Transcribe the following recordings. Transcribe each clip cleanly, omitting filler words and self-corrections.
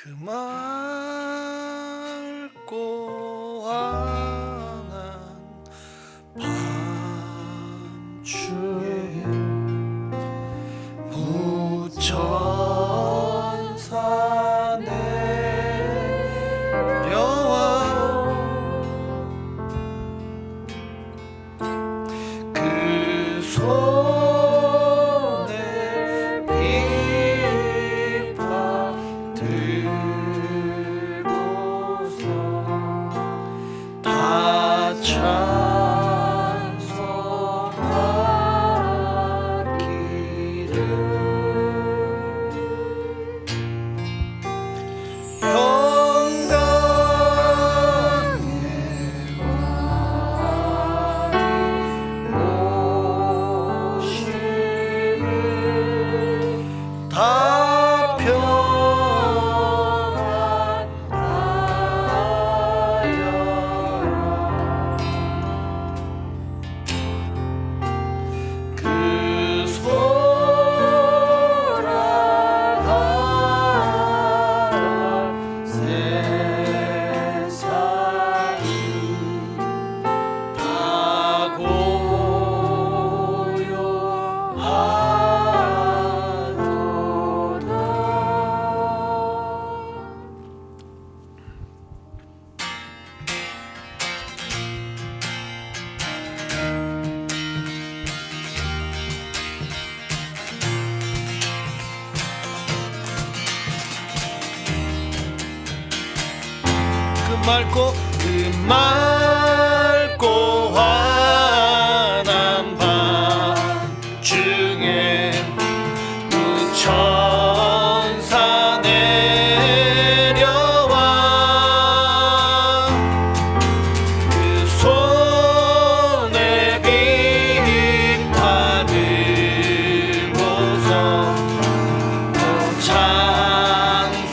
그 맑고 환한 밤중에 무천사 내려와 그 손에 비파 들고서 다 다 평안하여라 그 소란한 세상이 다 그 맑고 환한 밤중에 무천사 내려와 그 손에 비파 들고서 찬송하기를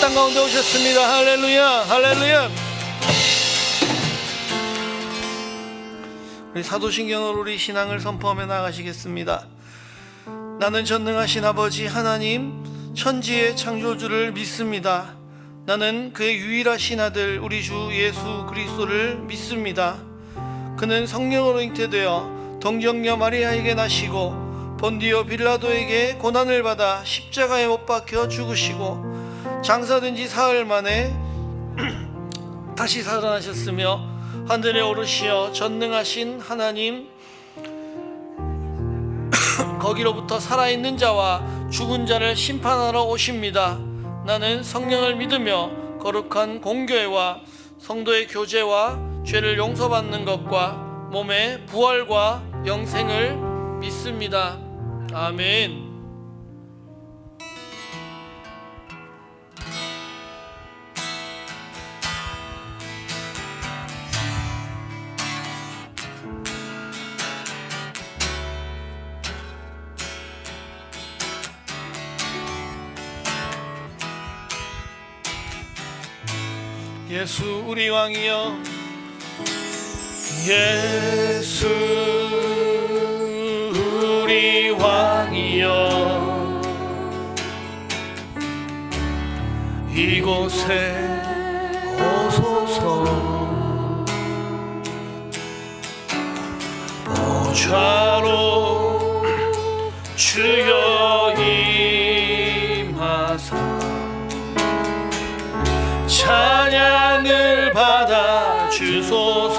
땅 가운데 오셨습니다. 할렐루야, 할렐루야. 우리 사도신경으로 우리 신앙을 선포하며 나가시겠습니다. 나는 전능하신 아버지 하나님, 천지의 창조주를 믿습니다. 나는 그의 유일하신 아들 우리 주 예수 그리스도를 믿습니다. 그는 성령으로 잉태되어 동정녀 마리아에게 나시고 본디오 빌라도에게 고난을 받아 십자가에 못 박혀 죽으시고 장사된 지 사흘 만에 다시 살아나셨으며 하늘에 오르시어 전능하신 하나님 거기로부터 살아있는 자와 죽은 자를 심판하러 오십니다. 나는 성령을 믿으며 거룩한 공교회와 성도의 교제와 죄를 용서받는 것과 몸의 부활과 영생을 믿습니다. 아멘. 예수 우리 왕이여, 예수 우리 왕이여, 이곳에 오소서. 보좌로 주여 임하사 찬양을 받아 주소서.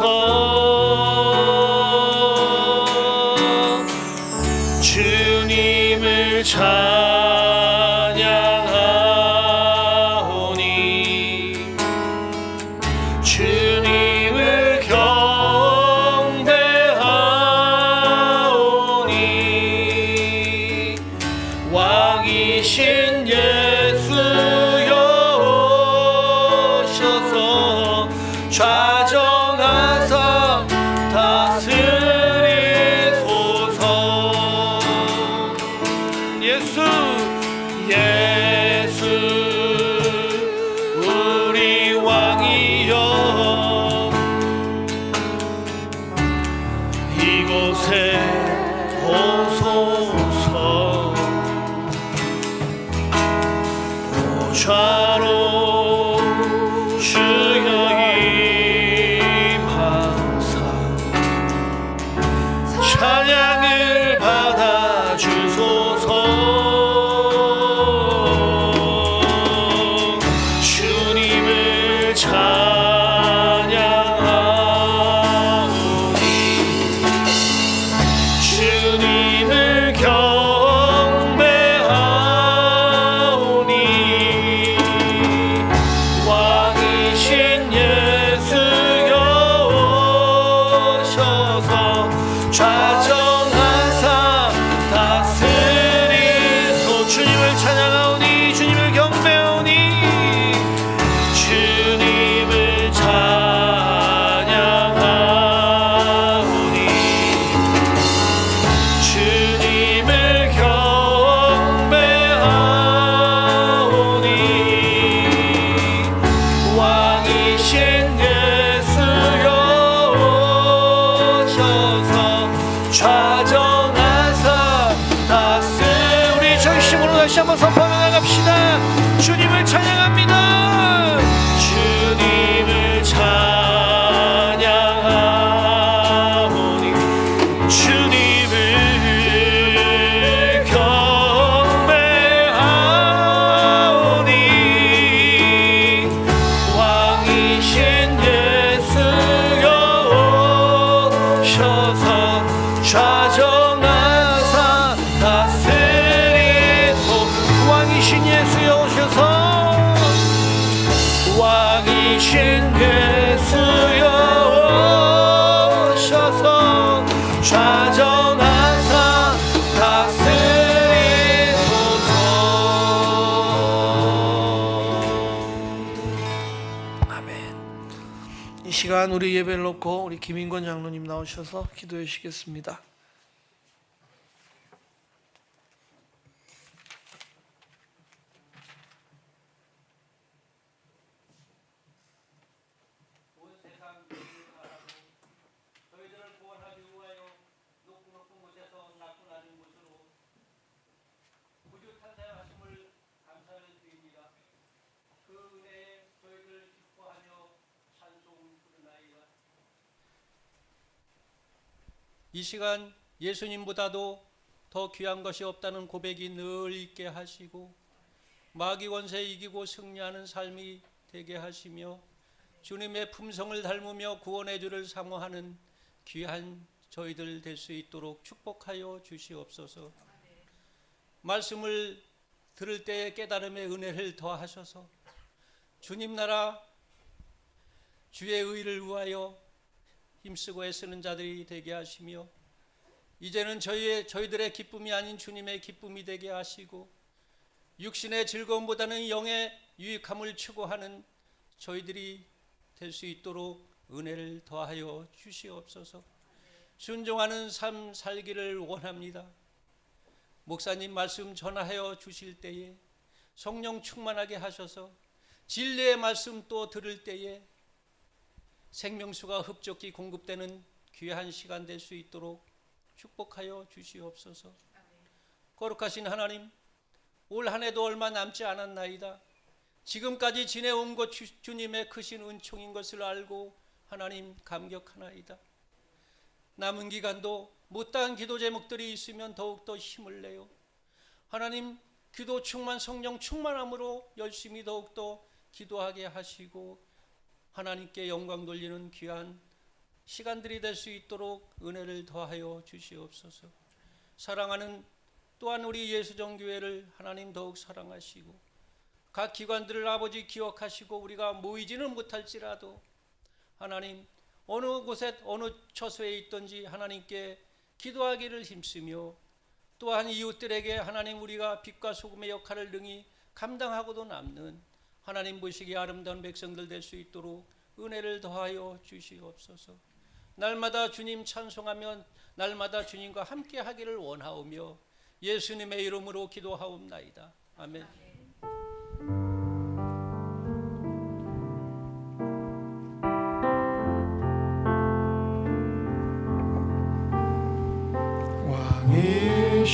주님을 찬양하오니 주님을 경배하오니 왕이신 좌정하사 다스리소서. 예수 예수 우리 왕이여, 이곳에 오소서. 보좌로 주여 찬양을 받아 주소서. 주님을 찬양하오니 주님을 경배하오니 왕이신 예수여 오셔서 좌정하사 다스리소. 주님을 찬양하오니 주님을 경배하오니 주님을 찬양하오니 주님을 경배하오니 왕이신 예수여 오셔서 좌정하사 우리 전심으로 다시 한번 선포하며 나갑시다. 주님을 찬양합니다. 주님을 찬양하오니 주님을 경배하오니 왕이신 예수여 오셔서 좌정하사 다스리소. 왕이신 예수여 오셔서 왕이신 예수여 오셔서 좌정하사 다스리소서. 아멘. 이 시간 우리 예배를 놓고 우리 김인권 장로님 나오셔서 기도해 주시겠습니다. 이 시간 예수님보다도 더 귀한 것이 없다는 고백이 늘 있게 하시고 마귀 권세 이기고 승리하는 삶이 되게 하시며 주님의 품성을 닮으며 구원의 주를 사모하는 귀한 저희들 될 수 있도록 축복하여 주시옵소서. 말씀을 들을 때에 깨달음의 은혜를 더하셔서 주님 나라 주의 의를 위하여 힘쓰고 애쓰는 자들이 되게 하시며 이제는 저희들의 기쁨이 아닌 주님의 기쁨이 되게 하시고 육신의 즐거움보다는 영의 유익함을 추구하는 저희들이 될 수 있도록 은혜를 더하여 주시옵소서. 순종하는 삶 살기를 원합니다. 목사님 말씀 전하여 주실 때에 성령 충만하게 하셔서 진리의 말씀 또 들을 때에 생명수가 흡족히 공급되는 귀한 시간 될 수 있도록 축복하여 주시옵소서. 거룩하신 하나님, 올 한 해도 얼마 남지 않았나이다. 지금까지 지내온 것 주님의 크신 은총인 것을 알고 하나님 감격하나이다. 남은 기간도 못다한 기도 제목들이 있으면 더욱더 힘을 내요. 하나님 기도 충만 성령 충만함으로 열심히 더욱더 기도하게 하시고 하나님께 영광 돌리는 귀한 시간들이 될 수 있도록 은혜를 더하여 주시옵소서. 사랑하는 또한 우리 예수정교회를 하나님 더욱 사랑하시고 각 기관들을 아버지 기억하시고 우리가 모이지는 못할지라도 하나님 어느 곳에 어느 처소에 있든지 하나님께 기도하기를 힘쓰며 또한 이웃들에게 하나님 우리가 빛과 소금의 역할을 능히 감당하고도 남는 하나님 보시기에 아름다운 백성들 될 수 있도록 은혜를 더하여 주시옵소서. 날마다 주님 찬송하며 날마다 주님과 함께 하기를 원하오며 예수님의 이름으로 기도하옵나이다. 아멘.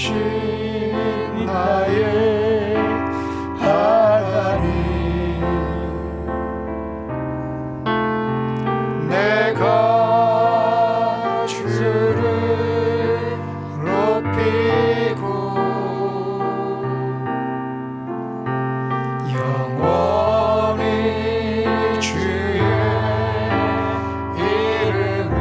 왕이신 나의 하나님, 내가 주를 높이고 영원히 주의 이름을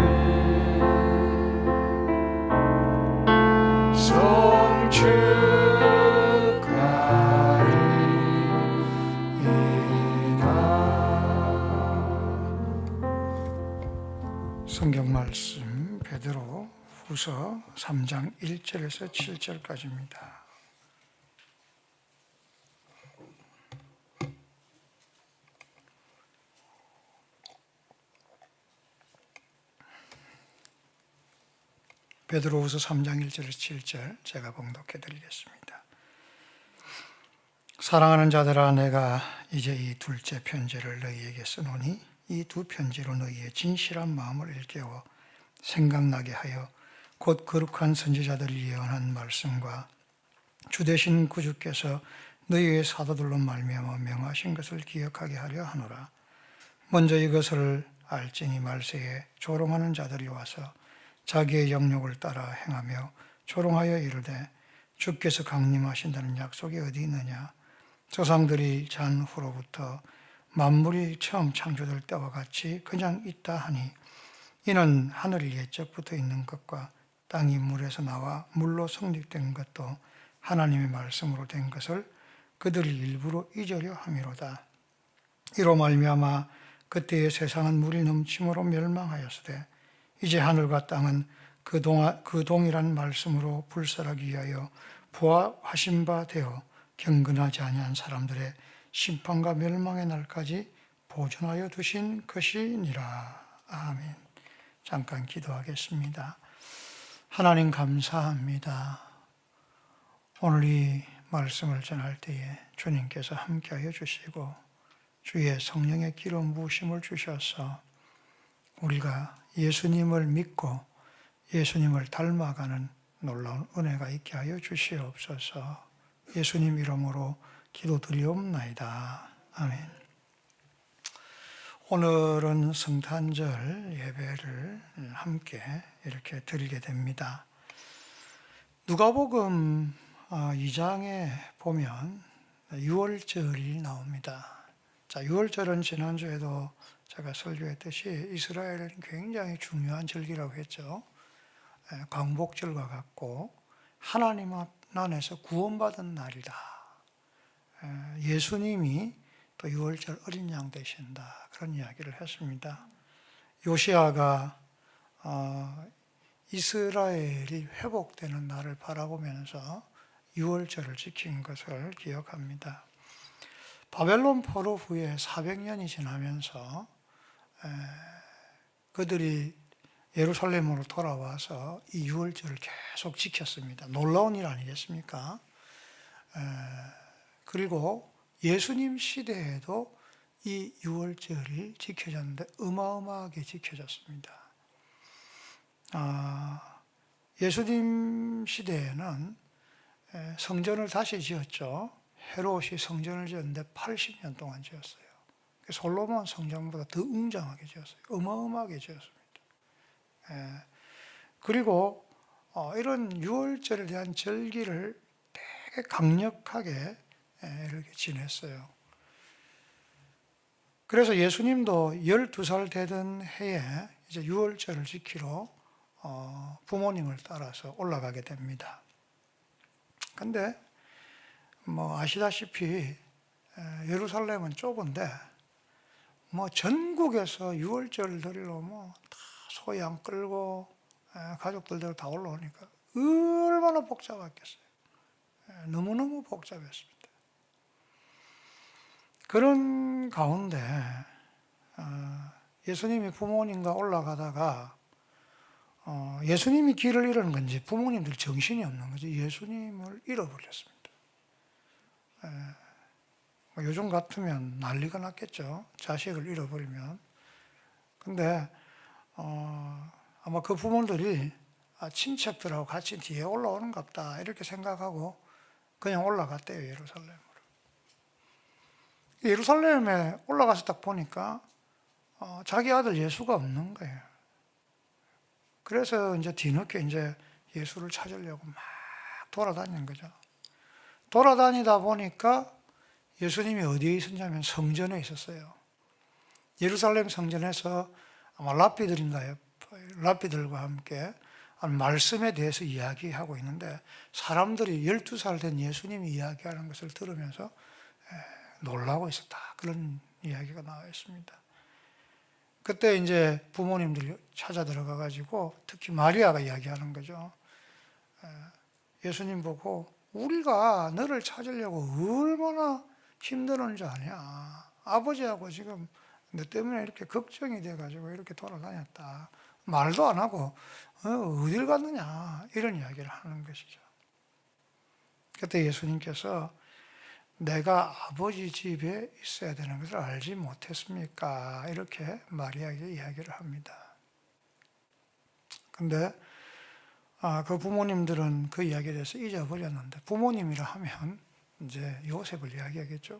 성경 말씀 베드로 후서 3장 1절에서 7절까지입니다. 베드로후서 3장 1절에서 7절 제가 봉독해 드리겠습니다. 사랑하는 자들아, 내가 이제 이 둘째 편지를 너희에게 쓰노니 이 두 편지로 너희의 진실한 마음을 일깨워 생각나게 하여 곧 거룩한 선지자들을 예언한 말씀과 주 되신 구주께서 너희의 사도들로 말미암아 명하신 것을 기억하게 하려 하노라. 먼저 이것을 알지니 말세에 조롱하는 자들이 와서 자기의 영욕을 따라 행하며 조롱하여 이르되 주께서 강림하신다는 약속이 어디 있느냐. 조상들이 잔 후로부터 만물이 처음 창조될 때와 같이 그냥 있다 하니 이는 하늘이 옛적부터 있는 것과 땅이 물에서 나와 물로 성립된 것도 하나님의 말씀으로 된 것을 그들이 일부러 잊으려 함이로다. 이로 말미암아 그때의 세상은 물이 넘침으로 멸망하였으되 이제 하늘과 땅은 그 동일한 말씀으로 불살하기 위하여 부활하신 바 되어 경건하지 아니한 사람들의 심판과 멸망의 날까지 보존하여 두신 것이니라. 아멘. 잠깐 기도하겠습니다. 하나님 감사합니다. 오늘 이 말씀을 전할 때에 주님께서 함께하여 주시고 주의 성령의 기름 부으심을 주셔서 우리가 예수님을 믿고 예수님을 닮아가는 놀라운 은혜가 있게 하여 주시옵소서. 예수님 이름으로 기도드리옵나이다. 아멘. 오늘은 성탄절 예배를 함께 이렇게 드리게 됩니다. 누가복음 2장에 보면 유월절이 나옵니다. 자, 유월절은 지난주에도 제가 설교했듯이 이스라엘은 굉장히 중요한 절기라고 했죠. 광복절과 같고 하나님 안에서 구원받은 날이다. 예수님이 또 유월절 어린 양 되신다. 그런 이야기를 했습니다. 요시아가 이스라엘이 회복되는 날을 바라보면서 유월절을 지킨 것을 기억합니다. 바벨론 포로 후에 400년이 지나면서 그들이 예루살렘으로 돌아와서 이 유월절을 계속 지켰습니다. 놀라운 일 아니겠습니까? 그리고 예수님 시대에도 이 유월절이 지켜졌는데 어마어마하게 지켜졌습니다. 예수님 시대에는 성전을 다시 지었죠. 헤롯이 성전을 지었는데 80년 동안 지었어요. 솔로몬 성전보다 더 웅장하게 지었어요. 어마어마하게 지었습니다. 그리고 이런 유월절에 대한 절기를 되게 강력하게 이렇게 지냈어요. 그래서 예수님도 12살 되던 해에 이제 유월절을 지키러 부모님을 따라서 올라가게 됩니다. 근데 뭐 아시다시피 예루살렘은 좁은데 뭐 전국에서 유월절을 드리러 다 소양 끌고 가족들대로 다 올라오니까 얼마나 복잡했겠어요. 너무너무 복잡했습니다. 그런 가운데 예수님이 부모님과 올라가다가 예수님이 길을 잃은 건지 부모님들 정신이 없는 거지 예수님을 잃어버렸습니다. 요즘 같으면 난리가 났겠죠. 자식을 잃어버리면. 근데 아마 그 부모들이 친척들하고 같이 뒤에 올라오는갑다 이렇게 생각하고 그냥 올라갔대요. 예루살렘으로. 예루살렘에 올라가서 딱 보니까 자기 아들 예수가 없는 거예요. 그래서 이제 뒤늦게 이제 예수를 찾으려고 막 돌아다니는 거죠. 돌아다니다 보니까 예수님이 어디에 있었냐면 성전에 있었어요. 예루살렘 성전에서 아마 랍비들인가요? 랍비들과 함께 말씀에 대해서 이야기하고 있는데 사람들이 12살 된 예수님이 이야기하는 것을 들으면서 놀라고 있었다. 그런 이야기가 나와 있습니다. 그때 이제 부모님들이 찾아 들어가 가지고 특히 마리아가 이야기하는 거죠. 예수님 보고 우리가 너를 찾으려고 얼마나 힘들었는 줄 아냐. 아버지하고 지금 너 때문에 이렇게 걱정이 돼가지고 이렇게 돌아다녔다. 말도 안 하고 어딜 갔느냐 이런 이야기를 하는 것이죠. 그때 예수님께서 내가 아버지 집에 있어야 되는 것을 알지 못했습니까? 이렇게 마리아에게 이야기를 합니다. 근데 그 부모님들은 그 이야기에 대해서 잊어버렸는데 부모님이라 하면 이제 요셉을 이야기하겠죠.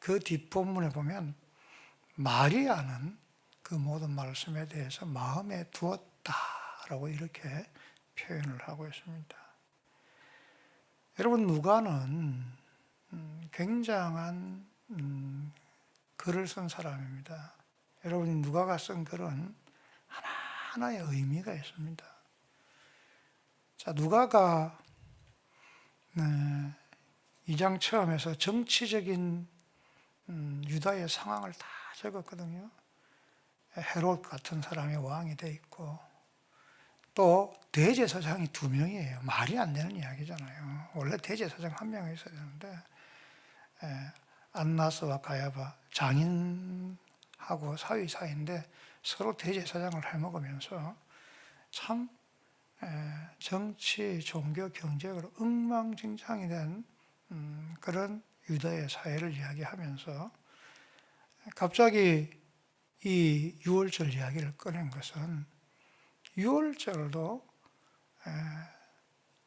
그 뒷본문에 보면 마리아는 그 모든 말씀에 대해서 마음에 두었다라고 이렇게 표현을 하고 있습니다. 여러분 누가는 굉장한 글을 쓴 사람입니다. 여러분 누가가 쓴 글은 하나하나의 의미가 있습니다. 자, 누가가 2장 처음에서 정치적인 유다의 상황을 다 적었거든요. 헤롯 같은 사람이 왕이 돼 있고 또 대제사장이 2명이에요. 말이 안 되는 이야기잖아요. 원래 대제사장 1명이 있어야 되는데 안나스와 가야바 장인하고 사위 사이인데 서로 대제사장을 해먹으면서 참 정치, 종교, 경제로 엉망진창이 된 그런 유다의 사회를 이야기하면서 갑자기 이 유월절 이야기를 꺼낸 것은 유월절도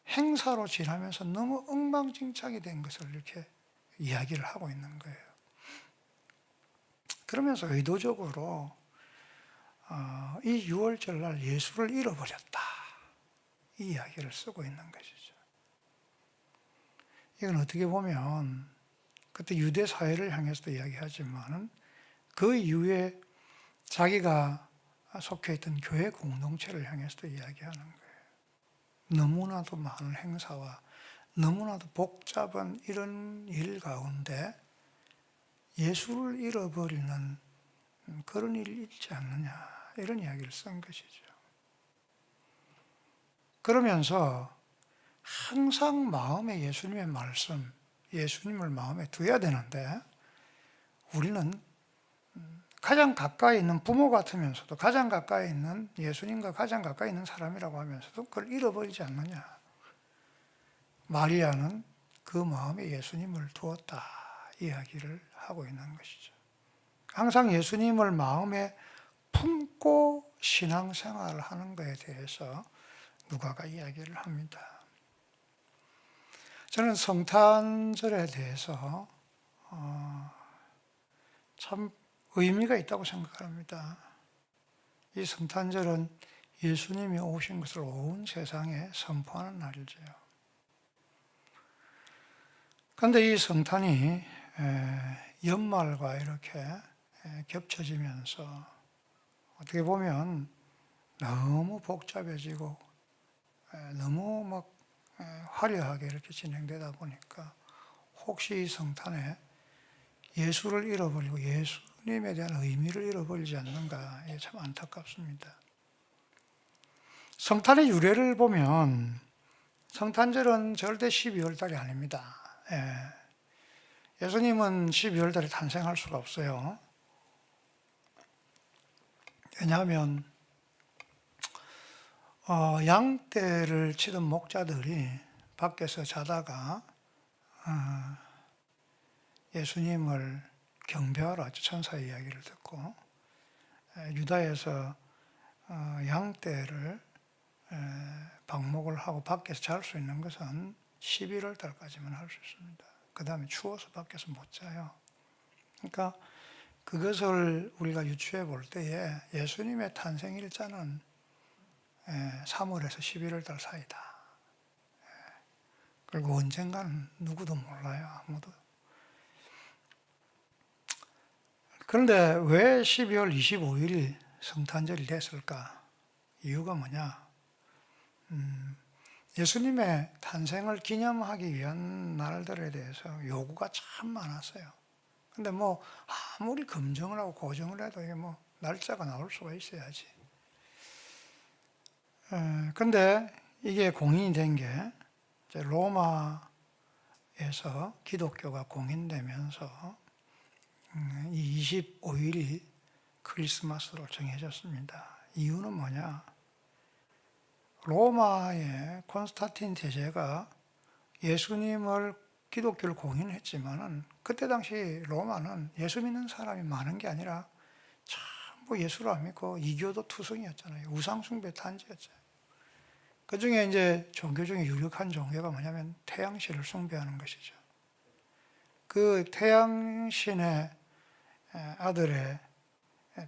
행사로 지나면서 너무 엉망진창이 된 것을 이렇게 이야기를 하고 있는 거예요. 그러면서 의도적으로 이 유월절날 예수를 잃어버렸다, 이 이야기를 쓰고 있는 것이죠. 이건 어떻게 보면 그때 유대 사회를 향해서도 이야기하지만 그 이후에 자기가 속해 있던 교회 공동체를 향해서도 이야기하는 거예요. 너무나도 많은 행사와 너무나도 복잡한 이런 일 가운데 예수를 잃어버리는 그런 일이 있지 않느냐, 이런 이야기를 쓴 것이죠. 그러면서 항상 마음에 예수님의 말씀, 예수님을 마음에 두어야 되는데 우리는 가장 가까이 있는 부모 같으면서도 가장 가까이 있는 예수님과 가장 가까이 있는 사람이라고 하면서도 그걸 잃어버리지 않느냐. 마리아는 그 마음에 예수님을 두었다, 이야기를 하고 있는 것이죠. 항상 예수님을 마음에 품고 신앙생활을 하는 것에 대해서 누가가 이야기를 합니다. 저는 성탄절에 대해서 참 의미가 있다고 생각합니다. 이 성탄절은 예수님이 오신 것을 온 세상에 선포하는 날이죠. 그런데 이 성탄이 연말과 이렇게 겹쳐지면서 어떻게 보면 너무 복잡해지고 너무 막 화려하게 이렇게 진행되다 보니까 혹시 이 성탄에 예수를 잃어버리고 예수님에 대한 의미를 잃어버리지 않는가, 이게 참 안타깝습니다. 성탄의 유래를 보면 성탄절은 절대 12월 달이 아닙니다. 예수님은 12월 달에 탄생할 수가 없어요. 왜냐하면 양떼를 치던 목자들이 밖에서 자다가 예수님을 경배하러 왔죠. 천사의 이야기를 듣고 유다에서 양떼를 방목을 하고 밖에서 잘 수 있는 것은 11월 달까지만 할 수 있습니다. 그 다음에 추워서 밖에서 못 자요. 그러니까 그것을 우리가 유추해 볼 때에 예수님의 탄생일자는 3월에서 11월 달 사이다. 그리고 언젠가는 누구도 몰라요. 아무도. 그런데 왜 12월 25일 성탄절이 됐을까? 이유가 뭐냐? 예수님의 탄생을 기념하기 위한 날들에 대해서 요구가 참 많았어요. 근데 뭐 아무리 검증을 하고 고정을 해도 이게 뭐 날짜가 나올 수가 있어야지. 근데 이게 공인이 된 게 로마에서 기독교가 공인되면서 이 25일이 크리스마스로 정해졌습니다. 이유는 뭐냐? 로마의 콘스탄틴 대제가 예수님을 기독교를 공인했지만은 그때 당시 로마는 예수 믿는 사람이 많은 게 아니라 전부 예수를 안 믿고 이교도 투성이었잖아요. 우상숭배 단지였잖아요. 그 중에 이제 종교 중에 유력한 종교가 뭐냐면 태양신을 숭배하는 것이죠. 그 태양신의 아들의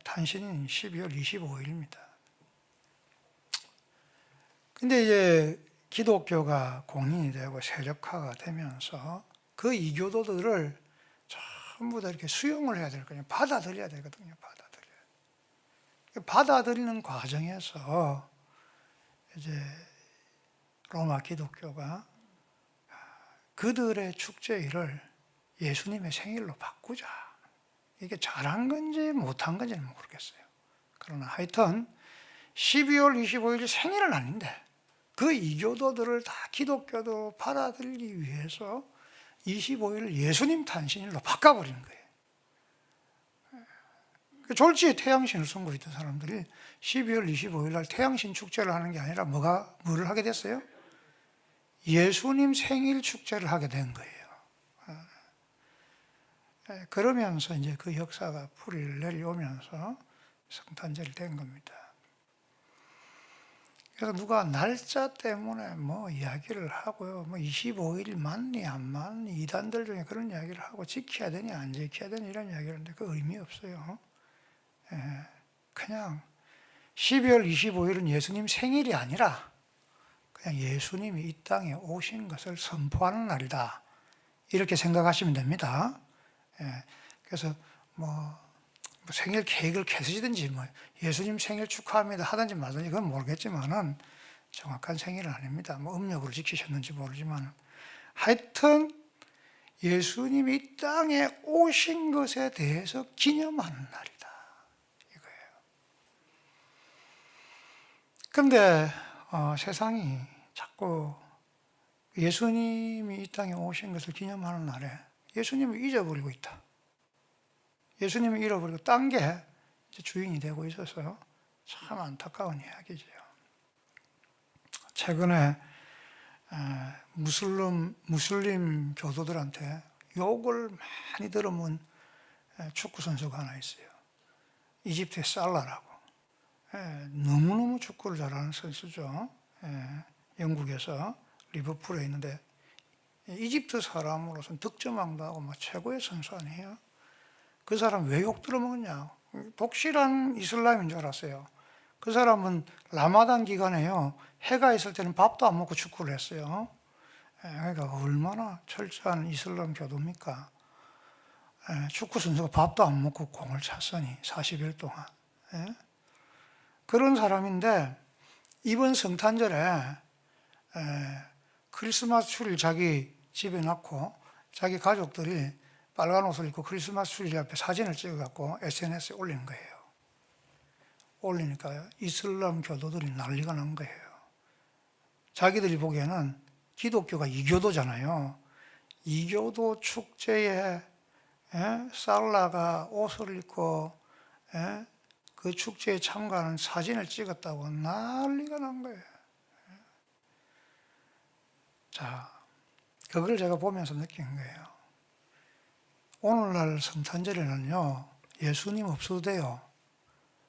탄신인 12월 25일입니다. 근데 이제 기독교가 공인이 되고 세력화가 되면서 그 이교도들을 전부 다 이렇게 수용을 해야 될 거예요. 받아들여야 되거든요. 받아들이는 과정에서 이제 로마 기독교가 그들의 축제일을 예수님의 생일로 바꾸자. 이게 잘한 건지 못한 건지는 모르겠어요. 그러나 하여튼 12월 25일이 생일은 아닌데 그 이교도들을 다 기독교도 받아들이기 위해서 25일을 예수님 탄신일로 바꿔버리는 거예요. 졸지에 태양신을 숨고 있던 사람들이 12월 25일 날 태양신 축제를 하는 게 아니라 뭐를 하게 됐어요? 예수님 생일 축제를 하게 된 거예요. 그러면서 이제 그 역사가 뿌리를 내려오면서 성탄절이 된 겁니다. 그래서 누가 날짜 때문에 뭐 이야기를 하고요. 뭐 25일 맞니 안 맞니 이단들 중에 그런 이야기를 하고 지켜야 되냐 안 지켜야 되냐 이런 이야기를 하는데 그 의미 없어요. 그냥 12월 25일은 예수님 생일이 아니라 그냥 예수님이 이 땅에 오신 것을 선포하는 날이다. 이렇게 생각하시면 됩니다. 그래서 뭐 생일 케이크를 캐시든지 뭐 예수님 생일 축하합니다 하든지 말든지 그건 모르겠지만은 정확한 생일은 아닙니다. 뭐 음력으로 지키셨는지 모르지만 하여튼 예수님이 이 땅에 오신 것에 대해서 기념하는 날이다. 이거예요. 그런데 세상이 자꾸 예수님이 이 땅에 오신 것을 기념하는 날에 예수님을 잊어버리고 있다. 예수님을 잃어버리고 딴 게 주인이 되고 있어서 참 안타까운 이야기죠. 최근에 무슬림 교도들한테 욕을 많이 들어본 축구 선수가 하나 있어요. 이집트의 살라라고. 너무너무 축구를 잘하는 선수죠. 영국에서 리버풀에 있는데 이집트 사람으로서는 득점왕도 하고 뭐 최고의 선수 아니에요. 그 사람 왜 욕 들어먹었냐? 독실한 이슬람인 줄 알았어요. 그 사람은 라마단 기간에요. 해가 있을 때는 밥도 안 먹고 축구를 했어요. 그러니까 얼마나 철저한 이슬람 교도입니까? 축구 선수가 밥도 안 먹고 공을 찼으니 40일 동안. 그런 사람인데 이번 성탄절에 크리스마스 추리를 자기 집에 놨고 자기 가족들이 빨간 옷을 입고 크리스마스 트리 앞에 사진을 찍어갖고 SNS에 올리는 거예요. 올리니까 이슬람 교도들이 난리가 난 거예요. 자기들이 보기에는 기독교가 이교도잖아요. 이교도 축제에 살라가 옷을 입고 그 축제에 참가하는 사진을 찍었다고 난리가 난 거예요. 자, 그걸 제가 보면서 느낀 거예요. 오늘날 성탄절에는요, 예수님 없어도 돼요.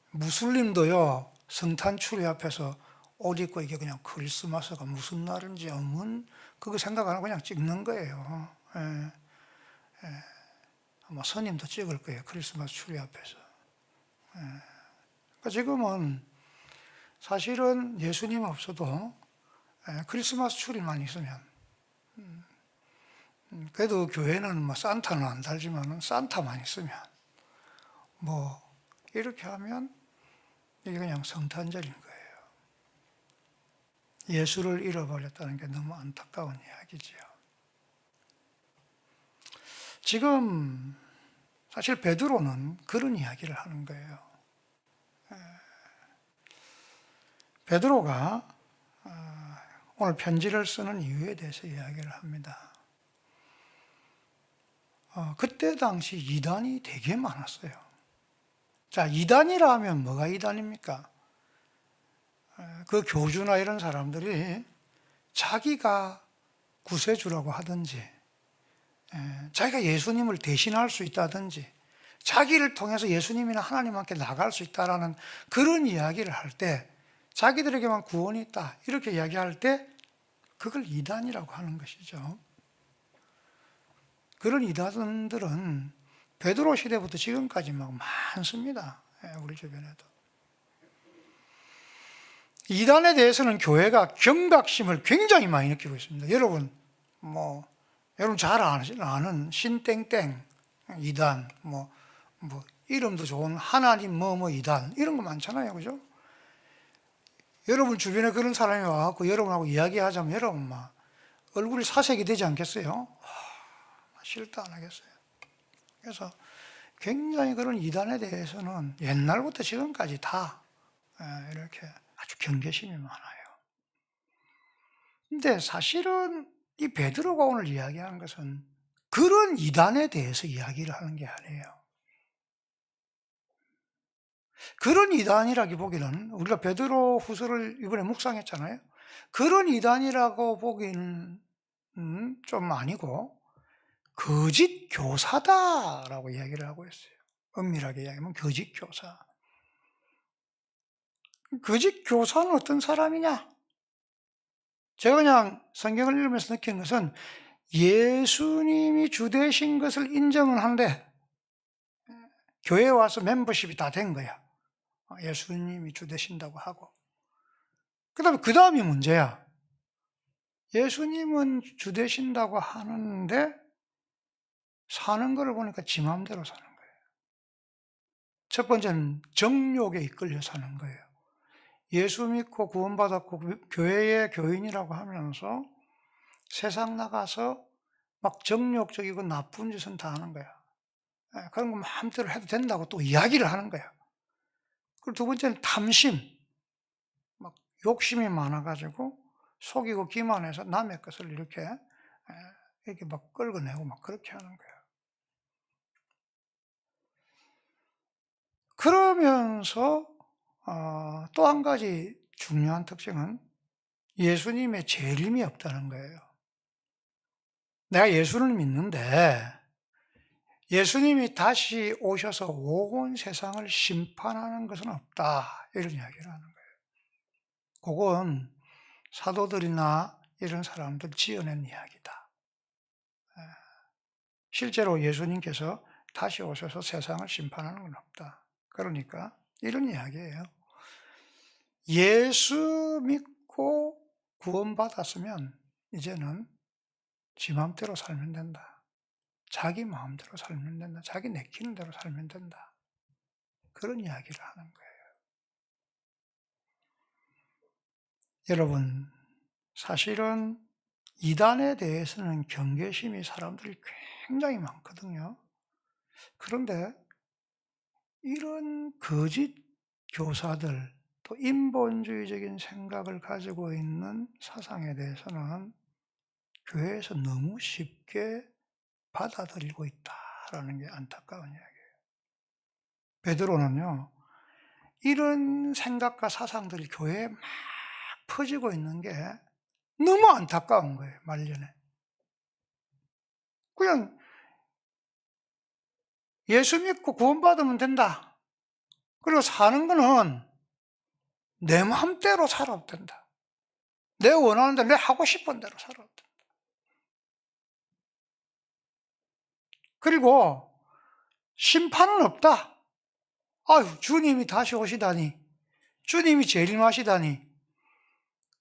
무슬림도요, 성탄 추리 앞에서 옷 입고 이게 그냥 크리스마스가 무슨 날인지 그거 생각 안 하고 그냥 찍는 거예요. 아마 스님도 찍을 거예요. 크리스마스 추리 앞에서. 그러니까 지금은 사실은 예수님 없어도 크리스마스 추리만 있으면 그래도 교회는 뭐 산타는 안 달지만 산타만 있으면 뭐 이렇게 하면 이게 그냥 성탄절인 거예요. 예수를 잃어버렸다는 게 너무 안타까운 이야기지요. 지금 사실 베드로는 그런 이야기를 하는 거예요. 베드로가 오늘 편지를 쓰는 이유에 대해서 이야기를 합니다. 그때 당시 이단이 되게 많았어요. 자, 이단이라 하면 뭐가 이단입니까? 그 교주나 이런 사람들이 자기가 구세주라고 하든지, 자기가 예수님을 대신할 수 있다든지, 자기를 통해서 예수님이나 하나님께 나갈 수 있다라는 그런 이야기를 할 때, 자기들에게만 구원이 있다 이렇게 이야기할 때 그걸 이단이라고 하는 것이죠. 그런 이단들은 베드로 시대부터 지금까지 막 많습니다. 우리 주변에도. 이단에 대해서는 교회가 경각심을 굉장히 많이 느끼고 있습니다. 여러분 잘 아는 신땡땡 이단, 이름도 좋은 하나님 이단 이런 거 많잖아요, 그죠? 여러분 주변에 그런 사람이 와갖고 여러분하고 이야기하자면 여러분 막 얼굴이 사색이 되지 않겠어요? 싫다 안 하겠어요. 그래서 굉장히 그런 이단에 대해서는 옛날부터 지금까지 다 이렇게 아주 경계심이 많아요. 근데 사실은 이 베드로가 오늘 이야기하는 것은 그런 이단에 대해서 이야기를 하는 게 아니에요. 그런 이단이라기 보기는 우리가 베드로 후서를 이번에 묵상했잖아요. 그런 이단이라고 보기는 좀 아니고 거짓 교사다라고 이야기를 하고 있어요. 엄밀하게 이야기하면 거짓 교사. 거짓 교사는 어떤 사람이냐? 제가 그냥 성경을 읽으면서 느낀 것은 예수님이 주 되신 것을 인정은 하는데 교회에 와서 멤버십이 다 된 거야. 예수님이 주 되신다고 하고. 그 다음이 문제야. 예수님은 주 되신다고 하는데 사는 거를 보니까 지 마음대로 사는 거예요. 첫 번째는 정욕에 이끌려 사는 거예요. 예수 믿고 구원받았고 교회의 교인이라고 하면서 세상 나가서 막 정욕적이고 나쁜 짓은 다 하는 거야. 그런 거 마음대로 해도 된다고 또 이야기를 하는 거야. 그리고 두 번째는 탐심. 막 욕심이 많아가지고 속이고 기만해서 남의 것을 이렇게 막 끌어내고 막 그렇게 하는 거야. 그러면서 또 한 가지 중요한 특징은 예수님의 재림이 없다는 거예요. 내가 예수를 믿는데 예수님이 다시 오셔서 온 세상을 심판하는 것은 없다. 이런 이야기를 하는 거예요. 그건 사도들이나 이런 사람들 지어낸 이야기다. 실제로 예수님께서 다시 오셔서 세상을 심판하는 건 없다. 그러니까 이런 이야기예요. 예수 믿고 구원받았으면 이제는 지 마음대로 살면 된다. 자기 마음대로 살면 된다. 자기 내키는 대로 살면 된다. 그런 이야기를 하는 거예요. 여러분, 사실은 이단에 대해서는 경계심이 사람들이 굉장히 많거든요. 그런데 이런 거짓 교사들, 또 인본주의적인 생각을 가지고 있는 사상에 대해서는 교회에서 너무 쉽게 받아들이고 있다라는 게 안타까운 이야기예요. 베드로는요, 이런 생각과 사상들이 교회에 막 퍼지고 있는 게 너무 안타까운 거예요, 말년에. 그냥 예수 믿고 구원받으면 된다. 그리고 사는 거는 내 마음대로 살아도 된다. 내 원하는 대로, 내 하고 싶은 대로 살아도 된다. 그리고 심판은 없다. 아유, 주님이 다시 오시다니. 주님이 재림하시다니.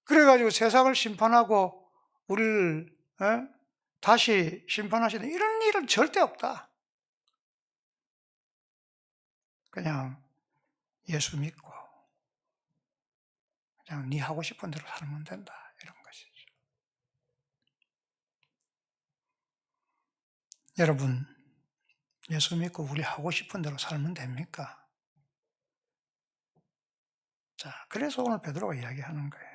그래가지고 세상을 심판하고 우리를 다시 심판하시다니. 이런 일은 절대 없다. 그냥 예수 믿고 그냥 네 하고 싶은 대로 살면 된다. 이런 것이죠. 여러분, 예수 믿고 우리 하고 싶은 대로 살면 됩니까? 자, 그래서 오늘 베드로가 이야기하는 거예요.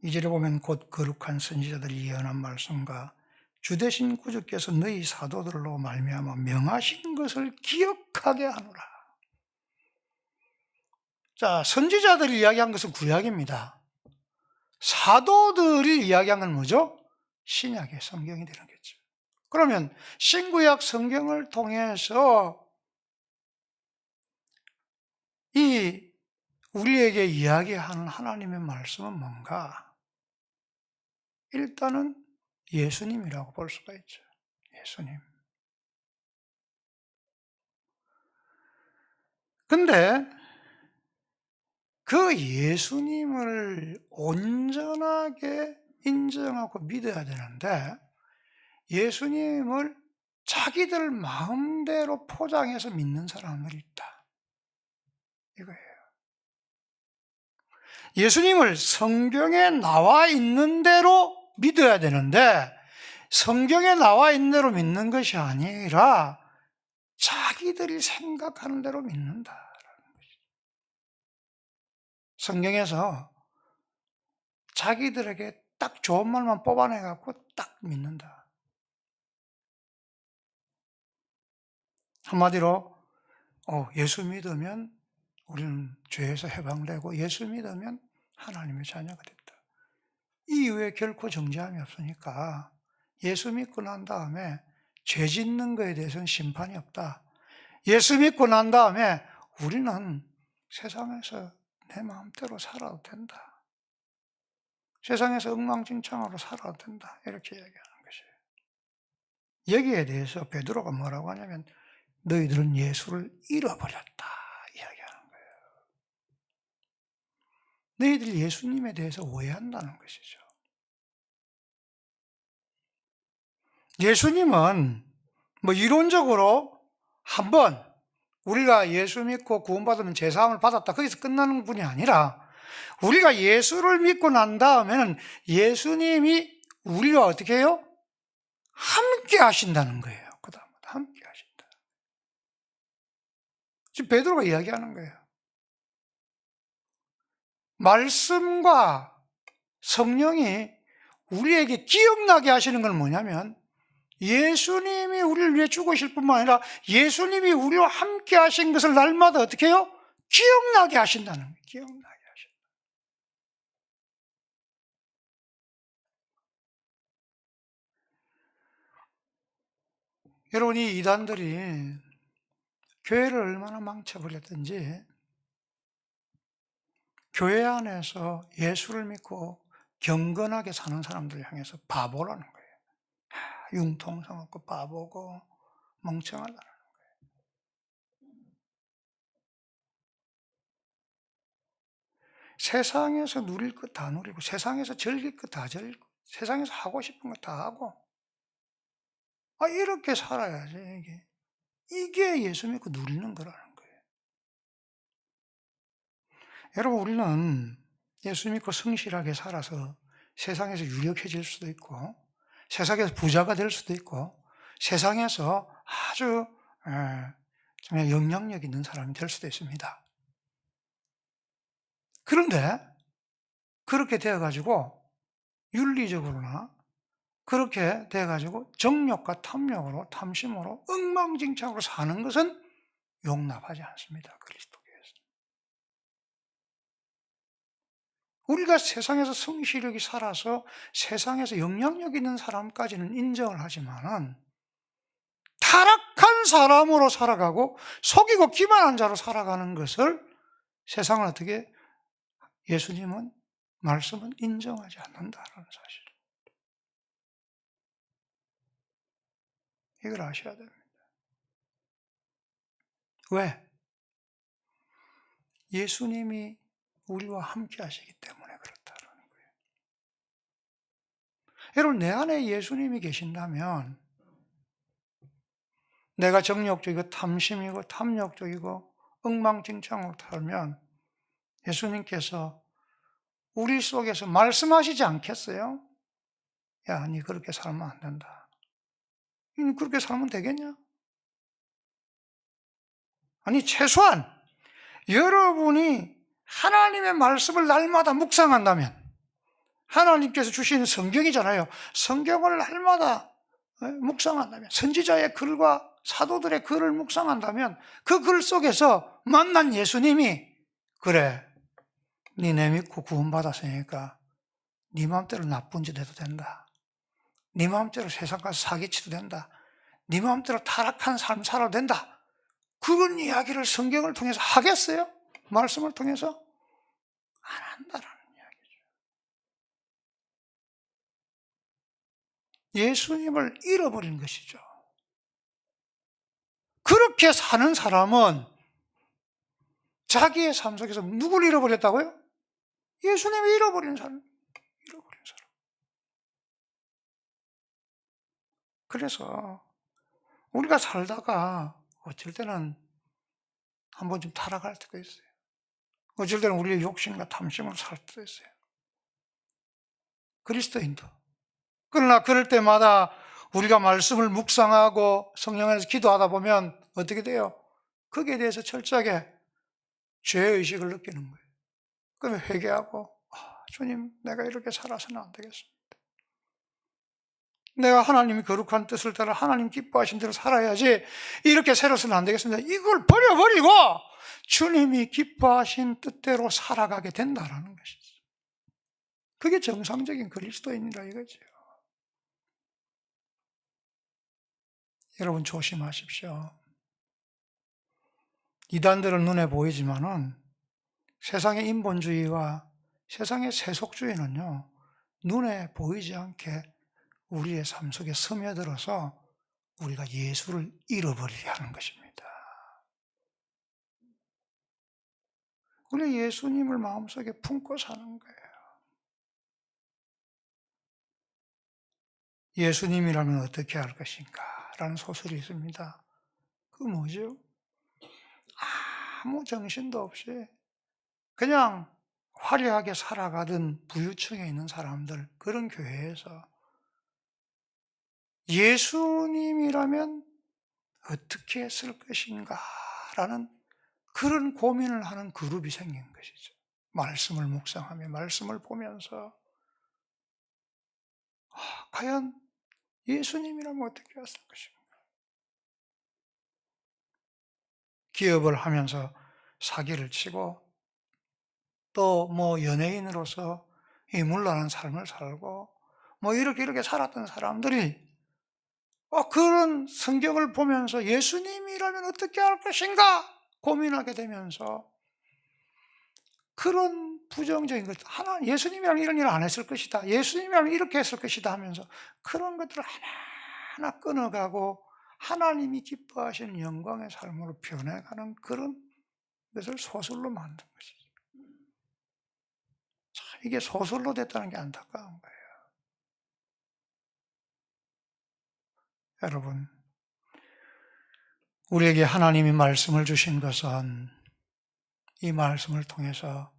2절에 보면 곧 거룩한 선지자들이 예언한 말씀과 주되신 구주께서 너희 사도들로 말미암아 명하신 것을 기억하게 하노라. 자, 선지자들이 이야기한 것은 구약입니다. 사도들이 이야기한 건 뭐죠? 신약의 성경이 되는 거죠. 그러면 신구약 성경을 통해서 이 우리에게 이야기하는 하나님의 말씀은 뭔가? 일단은 예수님이라고 볼 수가 있죠. 예수님. 근데 그 예수님을 온전하게 인정하고 믿어야 되는데 예수님을 자기들 마음대로 포장해서 믿는 사람들이 있다. 이거예요. 예수님을 성경에 나와 있는 대로 믿어야 되는데 성경에 나와 있는 대로 믿는 것이 아니라 자기들이 생각하는 대로 믿는다라는 것이죠. 성경에서 자기들에게 딱 좋은 말만 뽑아내갖고 딱 믿는다. 한마디로 예수 믿으면 우리는 죄에서 해방되고 예수 믿으면 하나님의 자녀가 됐다. 이 이후에 결코 정죄함이 없으니까 예수 믿고 난 다음에 죄 짓는 거에 대해서는 심판이 없다. 예수 믿고 난 다음에 우리는 세상에서 내 마음대로 살아도 된다. 세상에서 엉망진창으로 살아도 된다. 이렇게 얘기하는 것이에요. 여기에 대해서 베드로가 뭐라고 하냐면 너희들은 예수를 잃어버렸다 이야기하는 거예요. 너희들이 예수님에 대해서 오해한다는 것이죠. 예수님은 뭐 이론적으로 한번 우리가 예수 믿고 구원받으면 죄사함을 받았다 거기서 끝나는 분이 아니라 우리가 예수를 믿고 난 다음에는 예수님이 우리와 어떻게 해요? 함께 하신다는 거예요. 그 다음부터 함께 하신다. 지금 베드로가 이야기하는 거예요. 말씀과 성령이 우리에게 기억나게 하시는 건 뭐냐면 예수님이 우리를 위해 죽으실 뿐만 아니라 예수님이 우리와 함께 하신 것을 날마다 어떻게 해요? 기억나게 하신다는 거예요. 기억나게 하신다. 여러분, 이 이단들이 교회를 얼마나 망쳐버렸든지 교회 안에서 예수를 믿고 경건하게 사는 사람들을 향해서 바보라는 거예요. 융통성 없고 바보고 멍청하다는 거예요. 세상에서 누릴 것 다 누리고 세상에서 즐길 것 다 즐기고 세상에서 하고 싶은 것 다 하고 이렇게 살아야지 이게 예수 믿고 누리는 거라는 거예요. 여러분, 우리는 예수 믿고 성실하게 살아서 세상에서 유력해질 수도 있고 세상에서 부자가 될 수도 있고 세상에서 아주 정말 영향력 있는 사람이 될 수도 있습니다. 그런데 그렇게 되어가지고 윤리적으로나 그렇게 돼가지고 정욕과 탐욕으로 탐심으로 엉망진창으로 사는 것은 용납하지 않습니다. 그리스도교에서. 우리가 세상에서 성실하게 살아서 세상에서 영향력 있는 사람까지는 인정을 하지만은 타락한 사람으로 살아가고 속이고 기만한 자로 살아가는 것을 세상은 어떻게 예수님은 말씀은 인정하지 않는다라는 사실. 이걸 아셔야 됩니다. 왜? 예수님이 우리와 함께 하시기 때문에 그렇다는 거예요. 여러분, 내 안에 예수님이 계신다면 내가 정욕적이고 탐심이고 탐욕적이고 엉망진창으로 살면 예수님께서 우리 속에서 말씀하시지 않겠어요? 야, 니 그렇게 살면 안 된다. 니 그렇게 살면 되겠냐? 아니, 최소한 여러분이 하나님의 말씀을 날마다 묵상한다면 하나님께서 주신 성경이잖아요. 성경을 날마다 묵상한다면 선지자의 글과 사도들의 글을 묵상한다면 그 글 속에서 만난 예수님이 그래, 니내 믿고 구원받았으니까 네 마음대로 나쁜 짓 해도 된다. 네 마음대로 세상 가서 사기치도 된다. 네 마음대로 타락한 삶 살아도 된다. 그런 이야기를 성경을 통해서 하겠어요? 말씀을 통해서? 안 한다라는 이야기죠. 예수님을 잃어버린 것이죠. 그렇게 사는 사람은 자기의 삶 속에서 누굴 잃어버렸다고요? 예수님을 잃어버린 사람. 그래서 우리가 살다가 어쩔 때는 한번 좀 타락할 때가 있어요. 어쩔 때는 우리의 욕심과 탐심으로 살 때도 있어요. 그리스도인도. 그러나 그럴 때마다 우리가 말씀을 묵상하고 성령 안에서 기도하다 보면 어떻게 돼요? 거기에 대해서 철저하게 죄의식을 느끼는 거예요. 그러면 회개하고 주님, 내가 이렇게 살아서는 안 되겠습니다. 내가 하나님이 거룩한 뜻을 따라 하나님 기뻐하신 대로 살아야지 이렇게 살아서는 안 되겠습니다. 이걸 버려버리고 주님이 기뻐하신 뜻대로 살아가게 된다라는 것이죠. 그게 정상적인 그리스도인이라 이거죠. 여러분 조심하십시오. 이단들은 눈에 보이지만은 세상의 인본주의와 세상의 세속주의는요, 눈에 보이지 않게 우리의 삶 속에 스며들어서 우리가 예수를 잃어버리게 하는 것입니다. 우리 예수님을 마음속에 품고 사는 거예요. 예수님이라면 어떻게 할 것인가? 라는 소설이 있습니다. 그 뭐죠? 아무 정신도 없이 그냥 화려하게 살아가던 부유층에 있는 사람들, 그런 교회에서 예수님이라면 어떻게 했을 것인가? 라는 그런 고민을 하는 그룹이 생긴 것이죠. 말씀을 묵상하며 말씀을 보면서 과연 예수님이라면 어떻게 했을 것인가? 기업을 하면서 사기를 치고 또 뭐 연예인으로서 이 문란한 삶을 살고 뭐 이렇게 살았던 사람들이 그런 성경을 보면서 예수님이라면 어떻게 할 것인가 고민하게 되면서 그런 부정적인 것, 예수님이라면 이런 일을 안 했을 것이다, 예수님이라면 이렇게 했을 것이다 하면서 그런 것들을 하나하나 끊어가고 하나님이 기뻐하시는 영광의 삶으로 변해가는 그런 것을 소설로 만든 것이죠. 참, 이게 소설로 됐다는 게 안타까운 거예요. 여러분, 우리에게 하나님이 말씀을 주신 것은 이 말씀을 통해서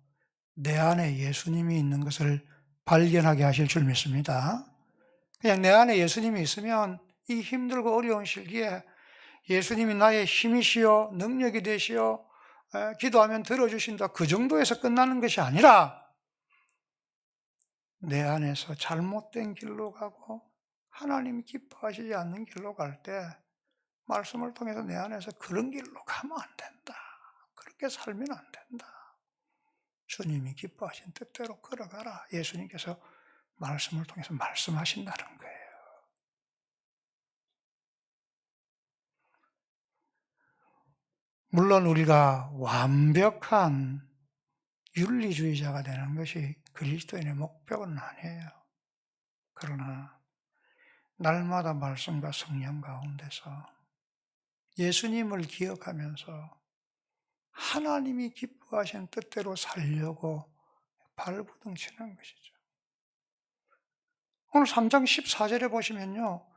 내 안에 예수님이 있는 것을 발견하게 하실 줄 믿습니다. 그냥 내 안에 예수님이 있으면 이 힘들고 어려운 시기에 예수님이 나의 힘이시요 능력이 되시요 기도하면 들어주신다, 그 정도에서 끝나는 것이 아니라 내 안에서 잘못된 길로 가고 하나님이 기뻐하시지 않는 길로 갈 때 말씀을 통해서 내 안에서 그런 길로 가면 안 된다, 그렇게 살면 안 된다, 주님이 기뻐하신 뜻대로 걸어가라, 예수님께서 말씀을 통해서 말씀하신다는 거예요. 물론 우리가 완벽한 윤리주의자가 되는 것이 그리스도인의 목표는 아니에요. 그러나 날마다 말씀과 성령 가운데서 예수님을 기억하면서 하나님이 기뻐하시는 뜻대로 살려고 발부둥치는 것이죠. 오늘 3장 14절에 보시면요,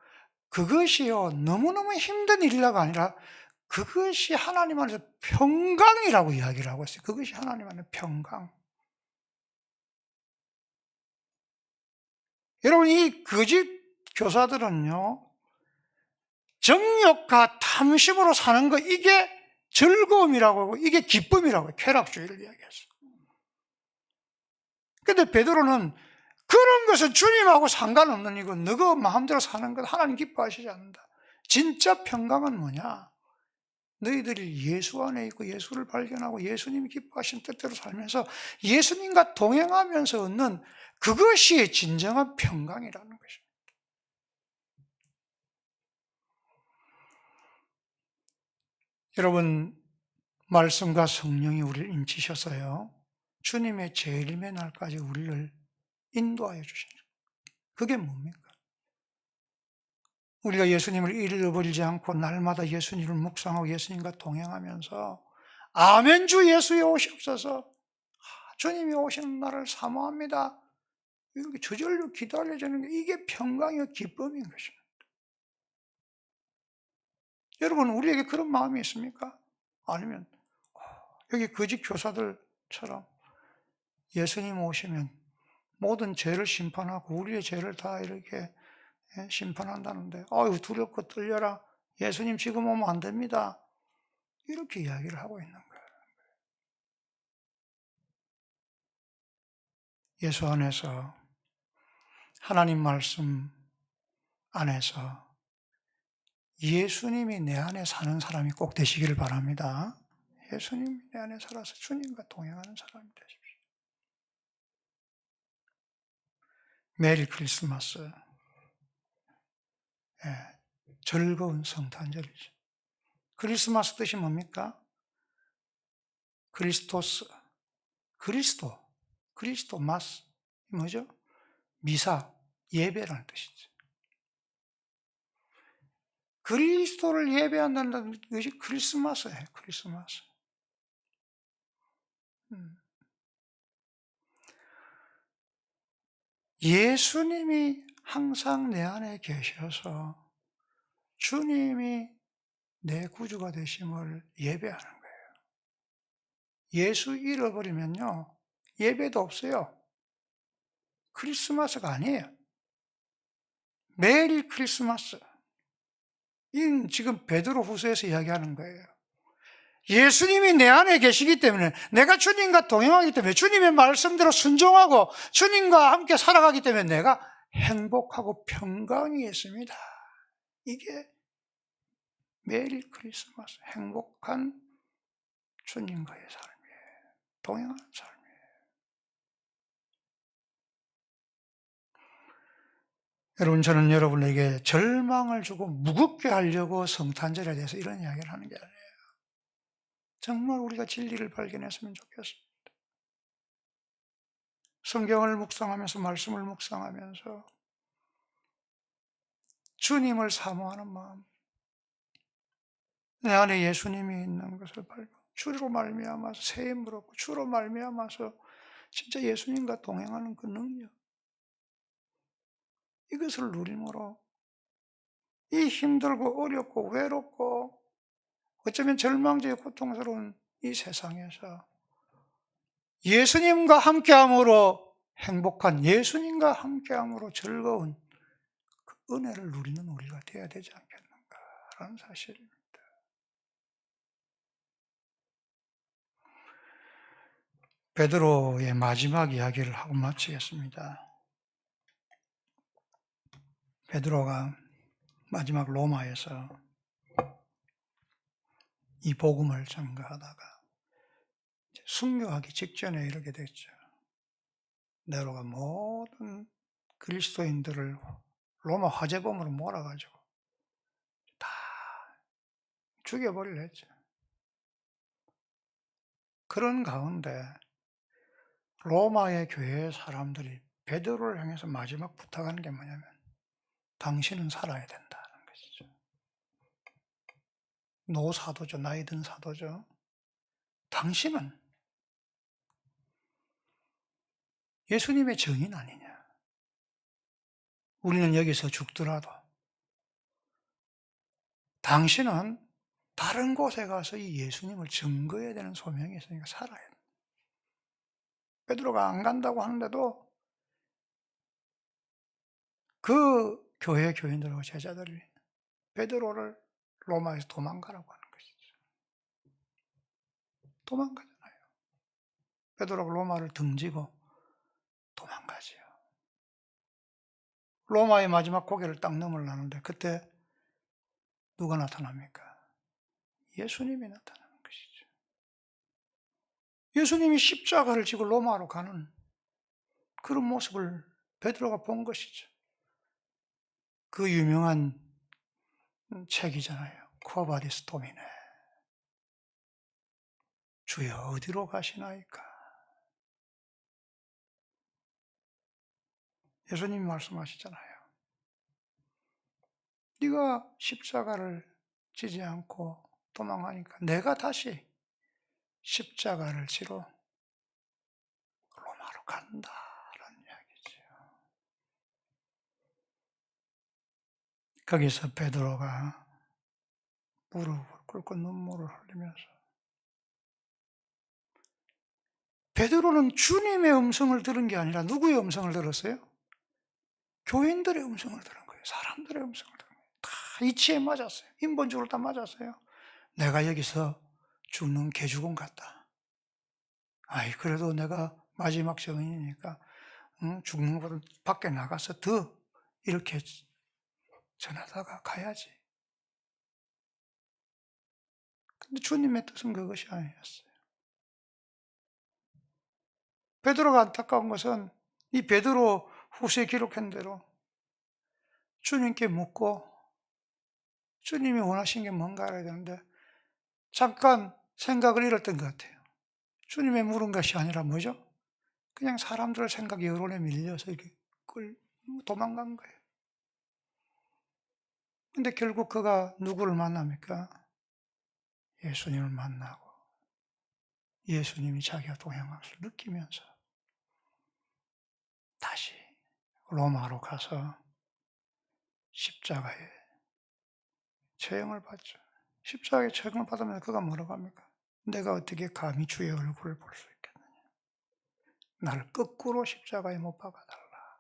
그것이요 너무너무 힘든 일이라가 아니라 그것이 하나님 안에서 평강이라고 이야기를 하고 있어요. 그것이 하나님 안에 평강. 여러분, 이 거짓 교사들은요, 정욕과 탐심으로 사는 거, 이게 즐거움이라고 하고 이게 기쁨이라고 해요. 쾌락주의를 이야기했어요. 근데 베드로는 그런 것은 주님하고 상관없는 이거, 너가 마음대로 사는 것 하나님 기뻐하시지 않는다. 진짜 평강은 뭐냐? 너희들이 예수 안에 있고 예수를 발견하고 예수님이 기뻐하신 뜻대로 살면서 예수님과 동행하면서 얻는 그것이 진정한 평강이라는 것입니다. 여러분, 말씀과 성령이 우리를 인치셔서요, 주님의 재림의 날까지 우리를 인도하여 주시는, 그게 뭡니까? 우리가 예수님을 잃어버리지 않고 날마다 예수님을 묵상하고 예수님과 동행하면서 아멘 주 예수에 오시옵소서, 주님이 오시는 날을 사모합니다, 이렇게 저절로 기다려지는 게 이게 평강이요 기쁨인 것입니다. 여러분, 우리에게 그런 마음이 있습니까? 아니면 여기 거짓 교사들처럼 예수님 오시면 모든 죄를 심판하고 우리의 죄를 다 이렇게 심판한다는데 아유 두렵고 떨려라, 예수님 지금 오면 안 됩니다, 이렇게 이야기를 하고 있는 거예요. 예수 안에서, 하나님 말씀 안에서 예수님이 내 안에 사는 사람이 꼭 되시기를 바랍니다. 예수님이 내 안에 살아서 주님과 동행하는 사람이 되십시오. 메리 크리스마스, 즐거운 성탄절이죠. 크리스마스 뜻이 뭡니까? 크리스토스, 그리스도 마스, 뭐죠? 미사, 예배라는 뜻이죠. 그리스도를 예배한다는 것이 크리스마스예요, 크리스마스. 예수님이 항상 내 안에 계셔서 주님이 내 구주가 되심을 예배하는 거예요. 예수 잃어버리면요, 예배도 없어요. 크리스마스가 아니에요. 매일 크리스마스. 이 지금 베드로후서에서 이야기하는 거예요. 예수님이 내 안에 계시기 때문에, 내가 주님과 동행하기 때문에, 주님의 말씀대로 순종하고 주님과 함께 살아가기 때문에 내가 행복하고 평강이 있습니다. 이게 매일 크리스마스, 행복한 주님과의 삶이에요. 동행하는 삶이에요. 여러분, 저는 여러분에게 절망을 주고 무겁게 하려고 성탄절에 대해서 이런 이야기를 하는 게 아니에요. 정말 우리가 진리를 발견했으면 좋겠습니다. 성경을 묵상하면서, 말씀을 묵상하면서 주님을 사모하는 마음, 내 안에 예수님이 있는 것을 발견, 주로 말미암아서 새 힘을 얻고, 주로 말미암아서 진짜 예수님과 동행하는 그 능력, 이것을 누림으로 이 힘들고 어렵고 외롭고 어쩌면 절망적이고 고통스러운 이 세상에서 예수님과 함께함으로 행복한, 예수님과 함께함으로 즐거운 그 은혜를 누리는 우리가 되어야 되지 않겠는가라는 사실입니다. 베드로의 마지막 이야기를 하고 마치겠습니다. 베드로가 마지막 로마에서 이 복음을 전가하다가 순교하기 직전에 이르게 됐죠. 네로가 모든 그리스도인들을 로마 화재범으로 몰아가지고 다 죽여버리려 했죠. 그런 가운데 로마의 교회 사람들이 베드로를 향해서 마지막 부탁하는 게 뭐냐면, 당신은 살아야 된다는 것이죠. 노사도죠. 나이 든 사도죠. 당신은 예수님의 증인 아니냐. 우리는 여기서 죽더라도 당신은 다른 곳에 가서 이 예수님을 증거해야 되는 소명이 있으니까 살아야 돼. 베드로가 안 간다고 하는데도 그 교회 교인들과 제자들이 베드로를 로마에서 도망가라고 하는 것이죠. 도망가잖아요. 베드로가 로마를 등지고 도망가지요. 로마의 마지막 고개를 딱 넘으려는데 그때 누가 나타납니까? 예수님이 나타나는 것이죠. 예수님이 십자가를 지고 로마로 가는 그런 모습을 베드로가 본 것이죠. 그 유명한 책이잖아요. 코바디스 도미네. 주여 어디로 가시나이까? 예수님이 말씀하시잖아요. 네가 십자가를 지지 않고 도망가니까 내가 다시 십자가를 지러 로마로 간다라는 이야기죠. 거기서 베드로가 무릎을 꿇고 눈물을 흘리면서, 베드로는 주님의 음성을 들은 게 아니라 누구의 음성을 들었어요? 교인들의 음성을 들은 거예요. 사람들의 음성을 들은 거예요. 다 이치에 맞았어요. 인본주의로 다 맞았어요. 내가 여기서 죽는 개죽음 같다. 아이, 그래도 내가 마지막 정인이니까 죽는 것보다 밖에 나가서 더 이렇게 전하다가 가야지. 근데 주님의 뜻은 그것이 아니었어요. 베드로가 안타까운 것은 이 베드로 후서에 기록한 대로 주님께 묻고 주님이 원하신 게 뭔가 알아야 되는데 잠깐 생각을 잃었던 것 같아요. 주님의 물은 것이 아니라 뭐죠? 그냥 사람들 생각 여론에 밀려서 이렇게 도망간 거예요. 근데 결국 그가 누구를 만납니까? 예수님을 만나고 예수님이 자기가 동행할 것을 느끼면서 다시 로마로 가서 십자가에 처형을 받죠. 십자가에 처형을 받으면 그가 뭐라고 합니까? 내가 어떻게 감히 주의 얼굴을 볼 수 있겠느냐. 나를 거꾸로 십자가에 못 박아달라.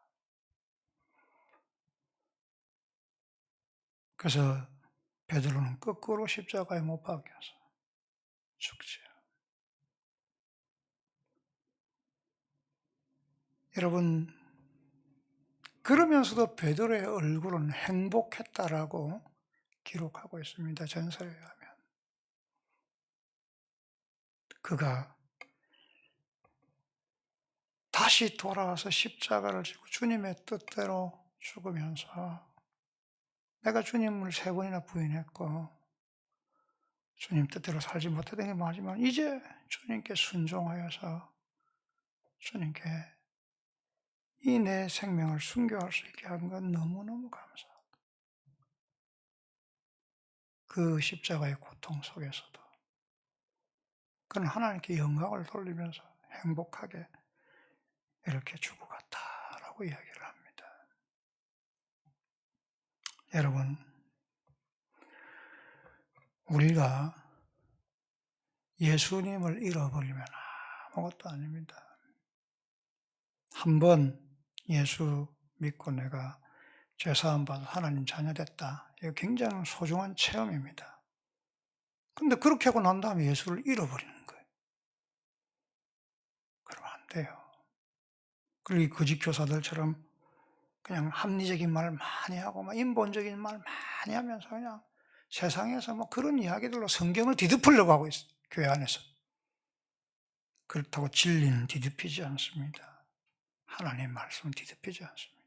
그래서 베드로는 거꾸로 십자가에 못 박혀서 죽죠. 여러분, 그러면서도 베드로의 얼굴은 행복했다라고 기록하고 있습니다. 전설에 의하면. 그가 다시 돌아와서 십자가를 지고 주님의 뜻대로 죽으면서 내가 주님을 3번이나 부인했고 주님 뜻대로 살지 못했던 게 맞지만 이제 주님께 순종하여서 주님께 이 내 생명을 순교할 수 있게 한 건 너무너무 감사하다. 그 십자가의 고통 속에서도 그는 하나님께 영광을 돌리면서 행복하게 이렇게 죽어갔다라고 이야기를 합니다. 여러분, 우리가 예수님을 잃어버리면 아무것도 아닙니다. 한번 예수 믿고 내가 죄사함 받아 하나님 자녀 됐다. 이거 굉장히 소중한 체험입니다. 근데 그렇게 하고 난 다음에 예수를 잃어버리는 거예요. 그러면 안 돼요. 그리고 이 거짓 교사들처럼 그냥 합리적인 말을 많이 하고 막 인본적인 말 많이 하면서 그냥 세상에서 뭐 그런 이야기들로 성경을 뒤덮으려고 하고 있어요. 교회 안에서. 그렇다고 진리는 뒤덮이지 않습니다. 하나님의 말씀은 뒤덮이지 않습니다.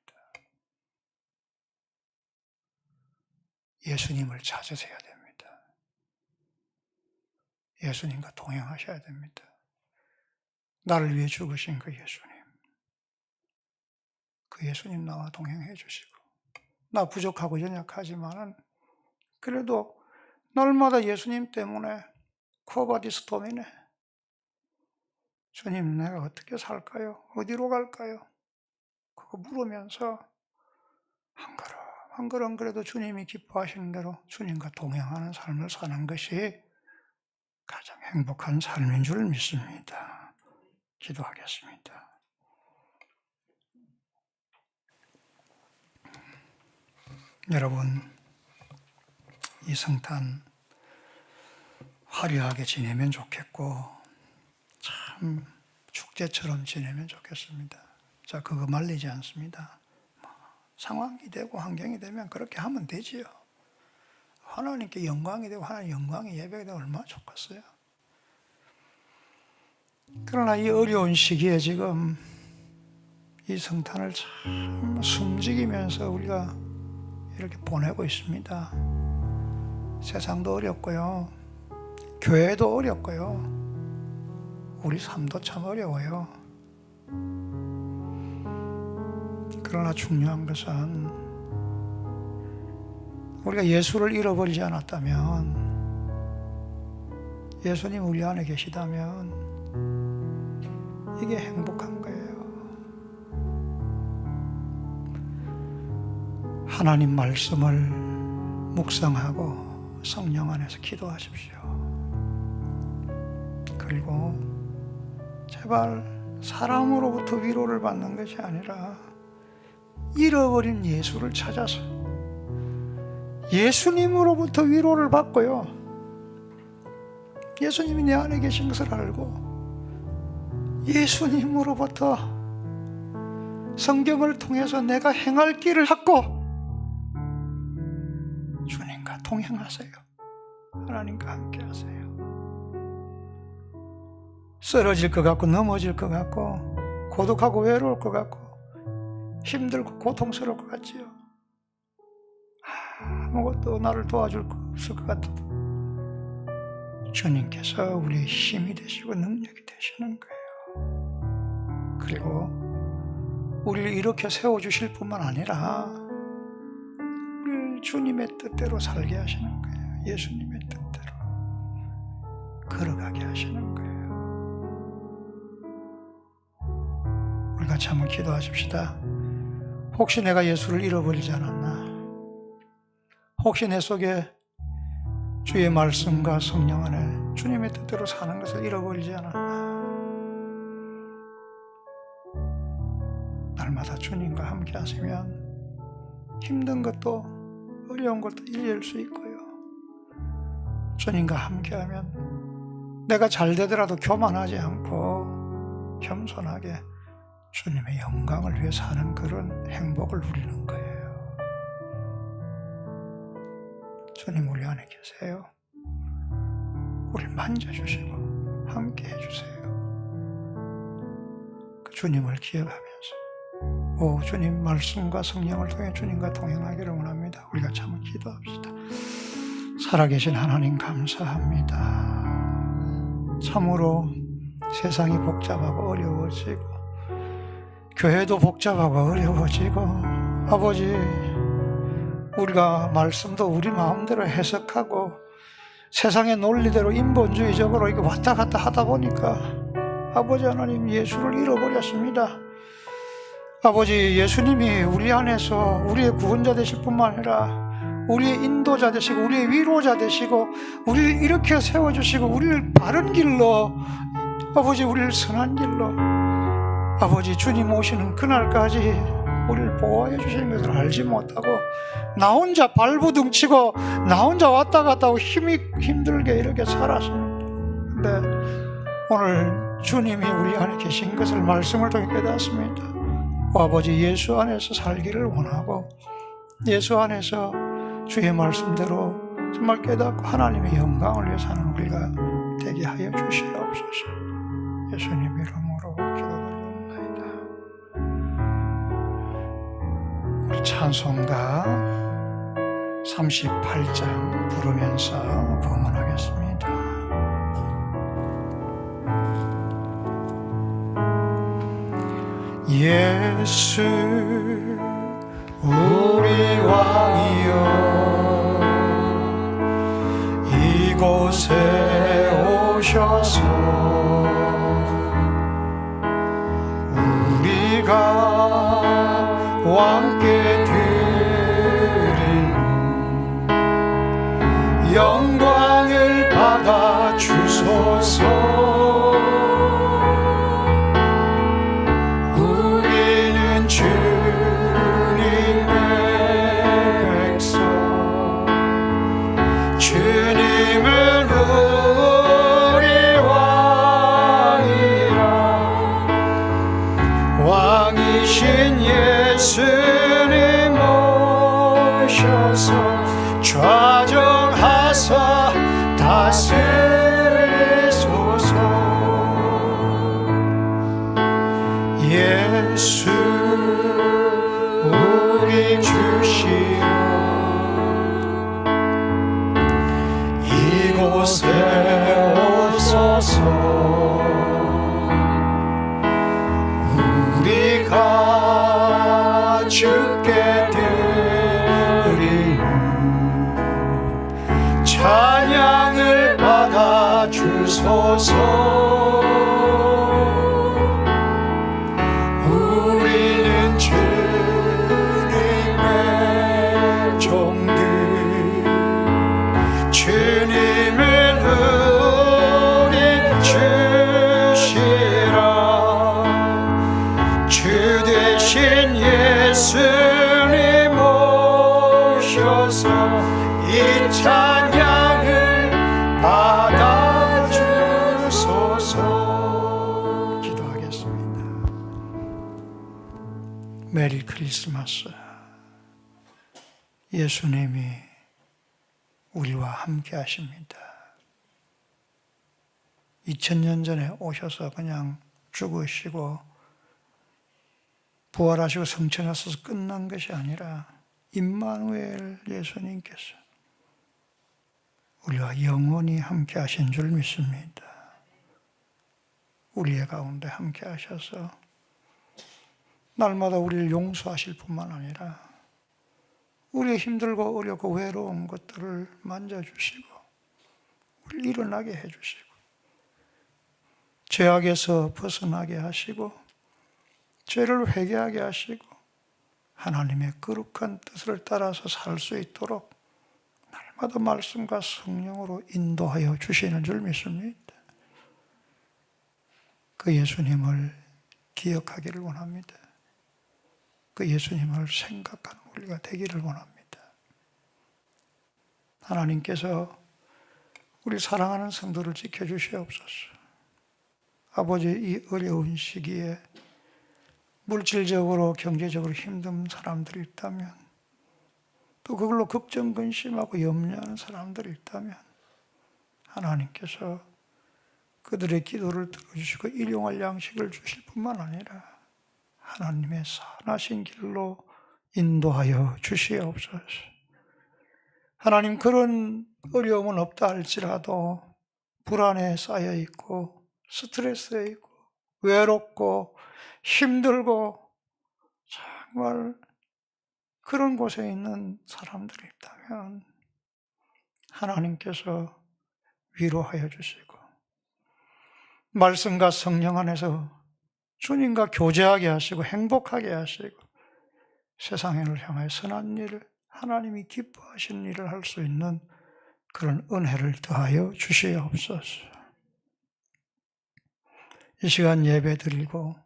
예수님을 찾으셔야 됩니다. 예수님과 동행하셔야 됩니다. 나를 위해 죽으신 그 예수님. 그 예수님 나와 동행해 주시고 나 부족하고 연약하지만은 그래도 날마다 예수님 때문에 코바디스 도미네. 주님 내가 어떻게 살까요? 어디로 갈까요? 그거 물으면서 한 걸음 한 걸음 그래도 주님이 기뻐하시는 대로 주님과 동행하는 삶을 사는 것이 가장 행복한 삶인 줄 믿습니다. 기도하겠습니다. 여러분, 이 성탄 화려하게 지내면 좋겠고 참 축제처럼 지내면 좋겠습니다. 자, 그거 말리지 않습니다. 상황이 되고 환경이 되면 그렇게 하면 되지요. 하나님께 영광이 되고 하나님 영광이 예배가 되고 얼마나 좋겠어요. 그러나 이 어려운 시기에 지금 이 성탄을 참 숨지기면서 우리가 이렇게 보내고 있습니다. 세상도 어렵고요. 교회도 어렵고요. 우리 삶도 참 어려워요. 그러나 중요한 것은 우리가 예수를 잃어버리지 않았다면, 예수님 우리 안에 계시다면 이게 행복한 거예요. 하나님 말씀을 묵상하고 성령 안에서 기도하십시오. 그리고 제발 사람으로부터 위로를 받는 것이 아니라 잃어버린 예수를 찾아서 예수님으로부터 위로를 받고요. 예수님이 내 안에 계신 것을 알고 예수님으로부터 성경을 통해서 내가 행할 길을 찾고 주님과 동행하세요. 하나님과 함께 하세요. 쓰러질 것 같고 넘어질 것 같고 고독하고 외로울 것 같고 힘들고 고통스러울 것 같지요. 아무것도 나를 도와줄 거 없을 것 같아도 주님께서 우리의 힘이 되시고 능력이 되시는 거예요. 그리고 우리를 이렇게 세워주실 뿐만 아니라 우리를 주님의 뜻대로 살게 하시는 거예요. 예수님의 뜻대로 걸어가게 하시는 거예요. 우리 같이 한번 기도하십시다. 혹시 내가 예수를 잃어버리지 않았나? 혹시 내 속에 주의 말씀과 성령 안에 주님의 뜻대로 사는 것을 잃어버리지 않았나? 날마다 주님과 함께 하시면 힘든 것도 어려운 것도 이길 수 있고요. 주님과 함께하면 내가 잘 되더라도 교만하지 않고 겸손하게 주님의 영광을 위해 사는 그런 행복을 누리는 거예요. 주님 우리 안에 계세요. 우리를 만져주시고 함께 해주세요. 그 주님을 기억하면서 오 주님 말씀과 성령을 통해 주님과 동행하기를 원합니다. 우리가 참 기도합시다. 살아계신 하나님 감사합니다. 참으로 세상이 복잡하고 어려워지고 교회도 복잡하고 어려워지고 아버지 우리가 말씀도 우리 마음대로 해석하고 세상의 논리대로 인본주의적으로 이게 왔다 갔다 하다 보니까 아버지 하나님 예수를 잃어버렸습니다. 아버지 예수님이 우리 안에서 우리의 구원자 되실 뿐만 아니라 우리의 인도자 되시고 우리의 위로자 되시고 우리를 이렇게 세워주시고 우리를 바른 길로 아버지 우리를 선한 길로 아버지 주님 오시는 그날까지 우리를 보호해 주시는 것을 알지 못하고 나 혼자 발부둥치고 나 혼자 왔다 갔다 하고 힘들게 이렇게 살았습니다. 근데 오늘 주님이 우리 안에 계신 것을 말씀을 통해 깨닫습니다. 아버지 예수 안에서 살기를 원하고 예수 안에서 주의 말씀대로 정말 깨닫고 하나님의 영광을 위해 사는 우리가 되게 하여 주시옵소서. 예수님 이름으로 기도드립니다. 우리 찬송가 38장 부르면서 봉헌하겠습니다. 예수 우리 왕이여 이곳에 오셔서 우리가 왕께 드릴 영광을 받아 주소서. 예수님 오셔서 좌정하사 다스리소서. 예수 우리 주시오 이곳에 오소서. 우리가 주께 드리는 찬양을 받아 주소서. 우리는 주님의 종들 주님을 우리 주시라. 주 되신 예수님 오셔서 이 찬양을 받아주소서. 기도하겠습니다. 메리 크리스마스. 예수님이 우리와 함께 하십니다. 2000년 전에 오셔서 그냥 죽으시고 부활하시고 성천하셔서 끝난 것이 아니라 임마누엘 예수님께서 우리와 영원히 함께 하신 줄 믿습니다. 우리의 가운데 함께 하셔서 날마다 우리를 용서하실 뿐만 아니라 우리의 힘들고 어렵고 외로운 것들을 만져주시고 우리를 일어나게 해주시고 죄악에서 벗어나게 하시고 죄를 회개하게 하시고 하나님의 거룩한 뜻을 따라서 살 수 있도록 날마다 말씀과 성령으로 인도하여 주시는 줄 믿습니다. 그 예수님을 기억하기를 원합니다. 그 예수님을 생각하는 우리가 되기를 원합니다. 하나님께서 우리 사랑하는 성도를 지켜주시옵소서. 아버지, 이 어려운 시기에 물질적으로 경제적으로 힘든 사람들이 있다면, 또 그걸로 걱정 근심하고 염려하는 사람들이 있다면 하나님께서 그들의 기도를 들어주시고 일용할 양식을 주실 뿐만 아니라 하나님의 선하신 길로 인도하여 주시옵소서. 하나님, 그런 어려움은 없다 할지라도 불안에 쌓여 있고 스트레스에 있고 외롭고 힘들고 정말 그런 곳에 있는 사람들이 있다면 하나님께서 위로하여 주시고 말씀과 성령 안에서 주님과 교제하게 하시고 행복하게 하시고 세상을 향해 선한 일을, 하나님이 기뻐하시는 일을 할 수 있는 그런 은혜를 더하여 주시옵소서. 이 시간 예배 드리고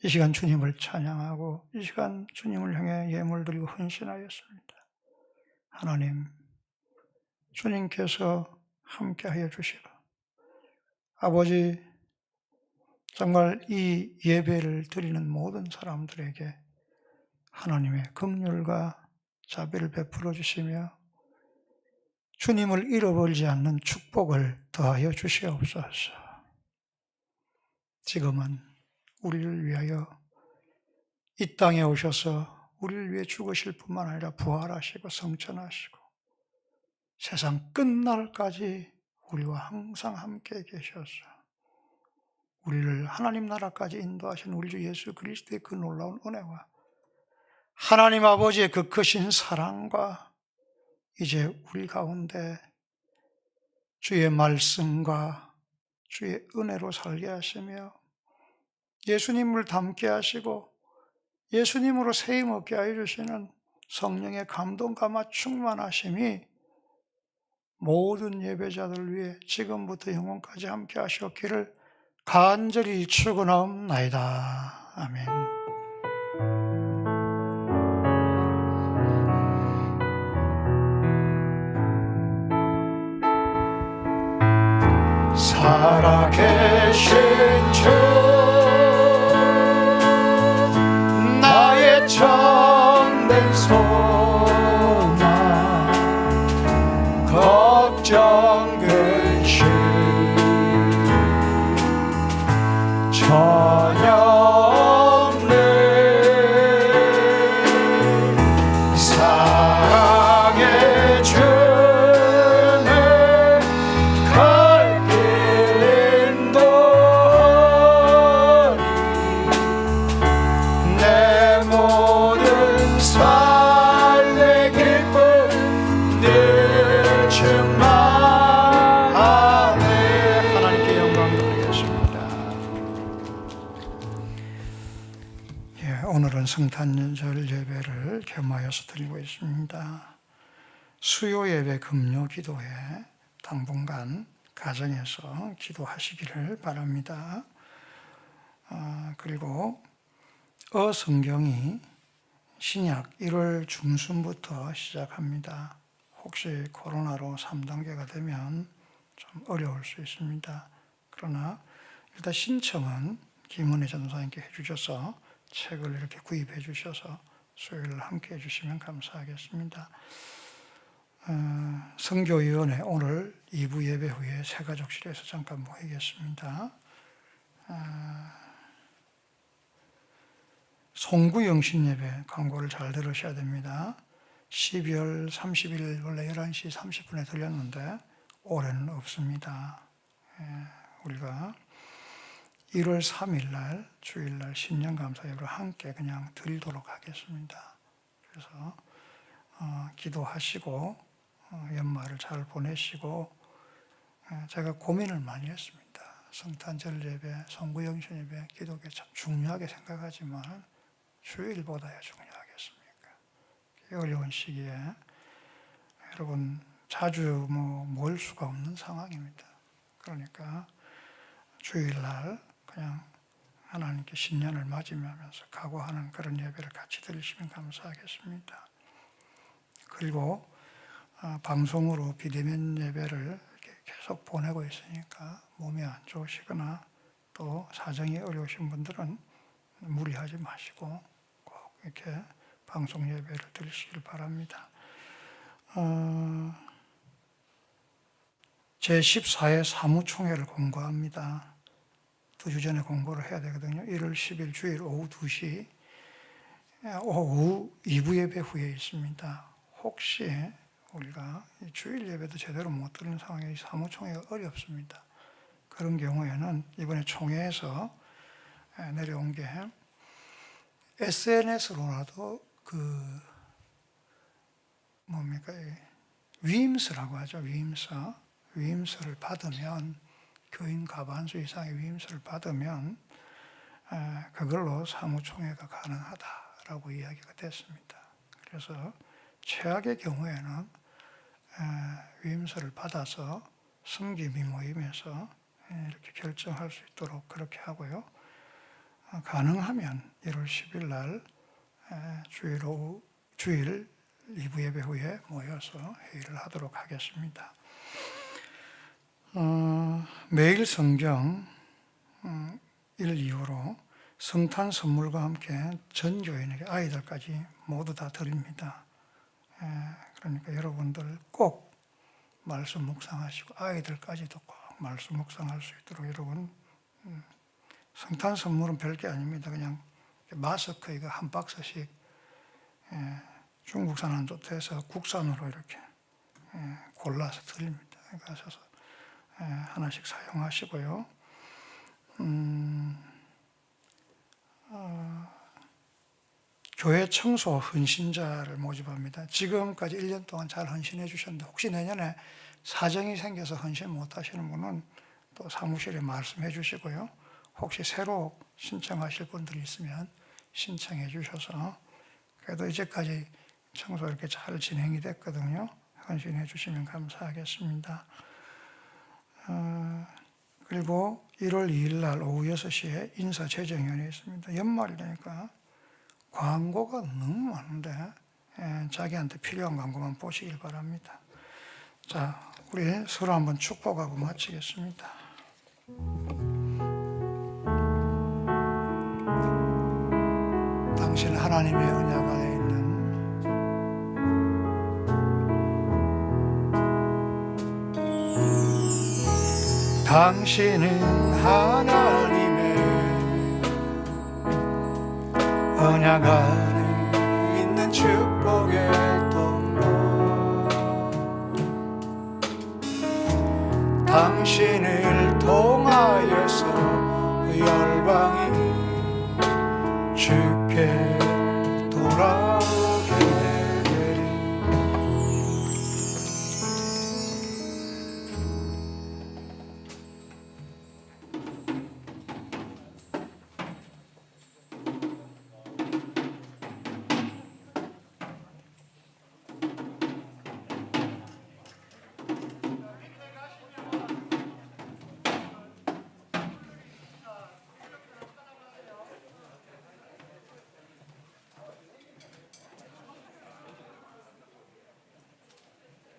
이 시간 주님을 찬양하고 이 시간 주님을 향해 예물 드리고 헌신하였습니다. 하나님, 주님께서 함께하여 주시고 아버지, 정말 이 예배를 드리는 모든 사람들에게 하나님의 긍휼과 자비를 베풀어 주시며 주님을 잃어버리지 않는 축복을 더하여 주시옵소서. 지금은 우리를 위하여 이 땅에 오셔서 우리를 위해 죽으실 뿐만 아니라 부활하시고 성천하시고 세상 끝날까지 우리와 항상 함께 계셔서 우리를 하나님 나라까지 인도하신 우리 주 예수 그리스도의 그 놀라운 은혜와 하나님 아버지의 그 크신 사랑과 이제 우리 가운데 주의 말씀과 주의 은혜로 살게 하시며 예수님을 닮게 하시고 예수님으로 세임 얻게 하여 주시는 성령의 감동감화 충만하심이 모든 예배자들 위해 지금부터 영원까지 함께 하시옵기를 간절히 축원하옵나이다. 아멘. 살아계신 주 나의 참된 소망 걱정 근심 전혀 없는 사랑의 주는 갈 길 인도하니 내 모든 삶의 기쁨 늘 충만하네. 하나님께 영광 돌리겠습니다. 오늘은 성탄절 예배를 겸하여서 드리고 있습니다. 수요 예배 금요 기도회 당분간 가정에서 기도하시기를 바랍니다. 그리고 성경이 신약 1월 중순부터 시작합니다. 혹시 코로나로 3단계가 되면 좀 어려울 수 있습니다. 그러나 일단 신청은 김은혜 전도사님께 해주셔서 책을 이렇게 구입해 주셔서 수요일 함께 해주시면 감사하겠습니다. 선교위원회 오늘 2부 예배 후에 새가족실에서 잠깐 모이겠습니다. 송구 영신 예배 광고를 잘 들으셔야 됩니다. 12월 30일 원래 11시 30분에 들렸는데 올해는 없습니다. 우리가 1월 3일 날 주일날 신년감사 예배를 함께 그냥 드리도록 하겠습니다. 그래서 기도하시고 연말을 잘 보내시고, 제가 고민을 많이 했습니다. 성탄절 예배, 성구영신 예배, 기독교 참 중요하게 생각하지만 주일보다야 중요하겠습니까? 어려운 시기에 여러분 자주 모일 수가 없는 상황입니다. 그러니까 주일날 그냥 하나님께 신년을 맞이하면서 각오하는 그런 예배를 같이 드리시면 감사하겠습니다. 그리고 방송으로 비대면 예배를 이렇게 계속 보내고 있으니까 몸이 안 좋으시거나 또 사정이 어려우신 분들은 무리하지 마시고 꼭 이렇게 방송 예배를 드리시길 바랍니다. 제14회 사무총회를 공고합니다. 2주 전에 공고를 해야 되거든요. 1월 10일 주일 오후 2시 오후 2부 예배 후에 있습니다. 혹시 우리가 주일 예배도 제대로 못 드리는 상황에 사무총회가 어렵습니다. 그런 경우에는 이번에 총회에서 내려온 게 SNS로라도 위임서라고 하죠. 위임서를 받으면, 교인 과반수 이상의 위임서를 받으면 그걸로 사무총회가 가능하다라고 이야기가 됐습니다. 그래서 최악의 경우에는 위임서를 받아서 성김이 모임에서 이렇게 결정할 수 있도록 그렇게 하고요. 가능하면 1월 10일 날 주일 2부 예배 후에 모여서 회의를 하도록 하겠습니다. 매일 성경 1 이후로 성탄 선물과 함께 전 교인에게 아이들까지 모두 다 드립니다. 그러니까 여러분들 꼭 말씀 묵상하시고 아이들까지도 꼭 말씀 묵상할 수 있도록 여러분, 성탄 선물은 별게 아닙니다. 그냥 마스크 이거 한 박스씩 중국산 안 좋다 해서 국산으로 이렇게 골라서 드립니다. 가셔서 하나씩 사용하시고요. 교회 청소 헌신자를 모집합니다. 지금까지 1년 동안 잘 헌신해 주셨는데 혹시 내년에 사정이 생겨서 헌신 못 하시는 분은 또 사무실에 말씀해 주시고요. 혹시 새로 신청하실 분들이 있으면 신청해 주셔서, 그래도 이제까지 청소 이렇게 잘 진행이 됐거든요. 헌신해 주시면 감사하겠습니다. 그리고 1월 2일 날 오후 6시에 인사재정위원회 있습니다. 연말이니까 광고가 너무 많은데 자기한테 필요한 광고만 보시길 바랍니다. 자, 우리 서로 한번 축복하고 마치겠습니다. 당신 하나님의 언약 안에 있는 당신은 하나님의 언약 안에 있는 축복의 통로, 당신을 통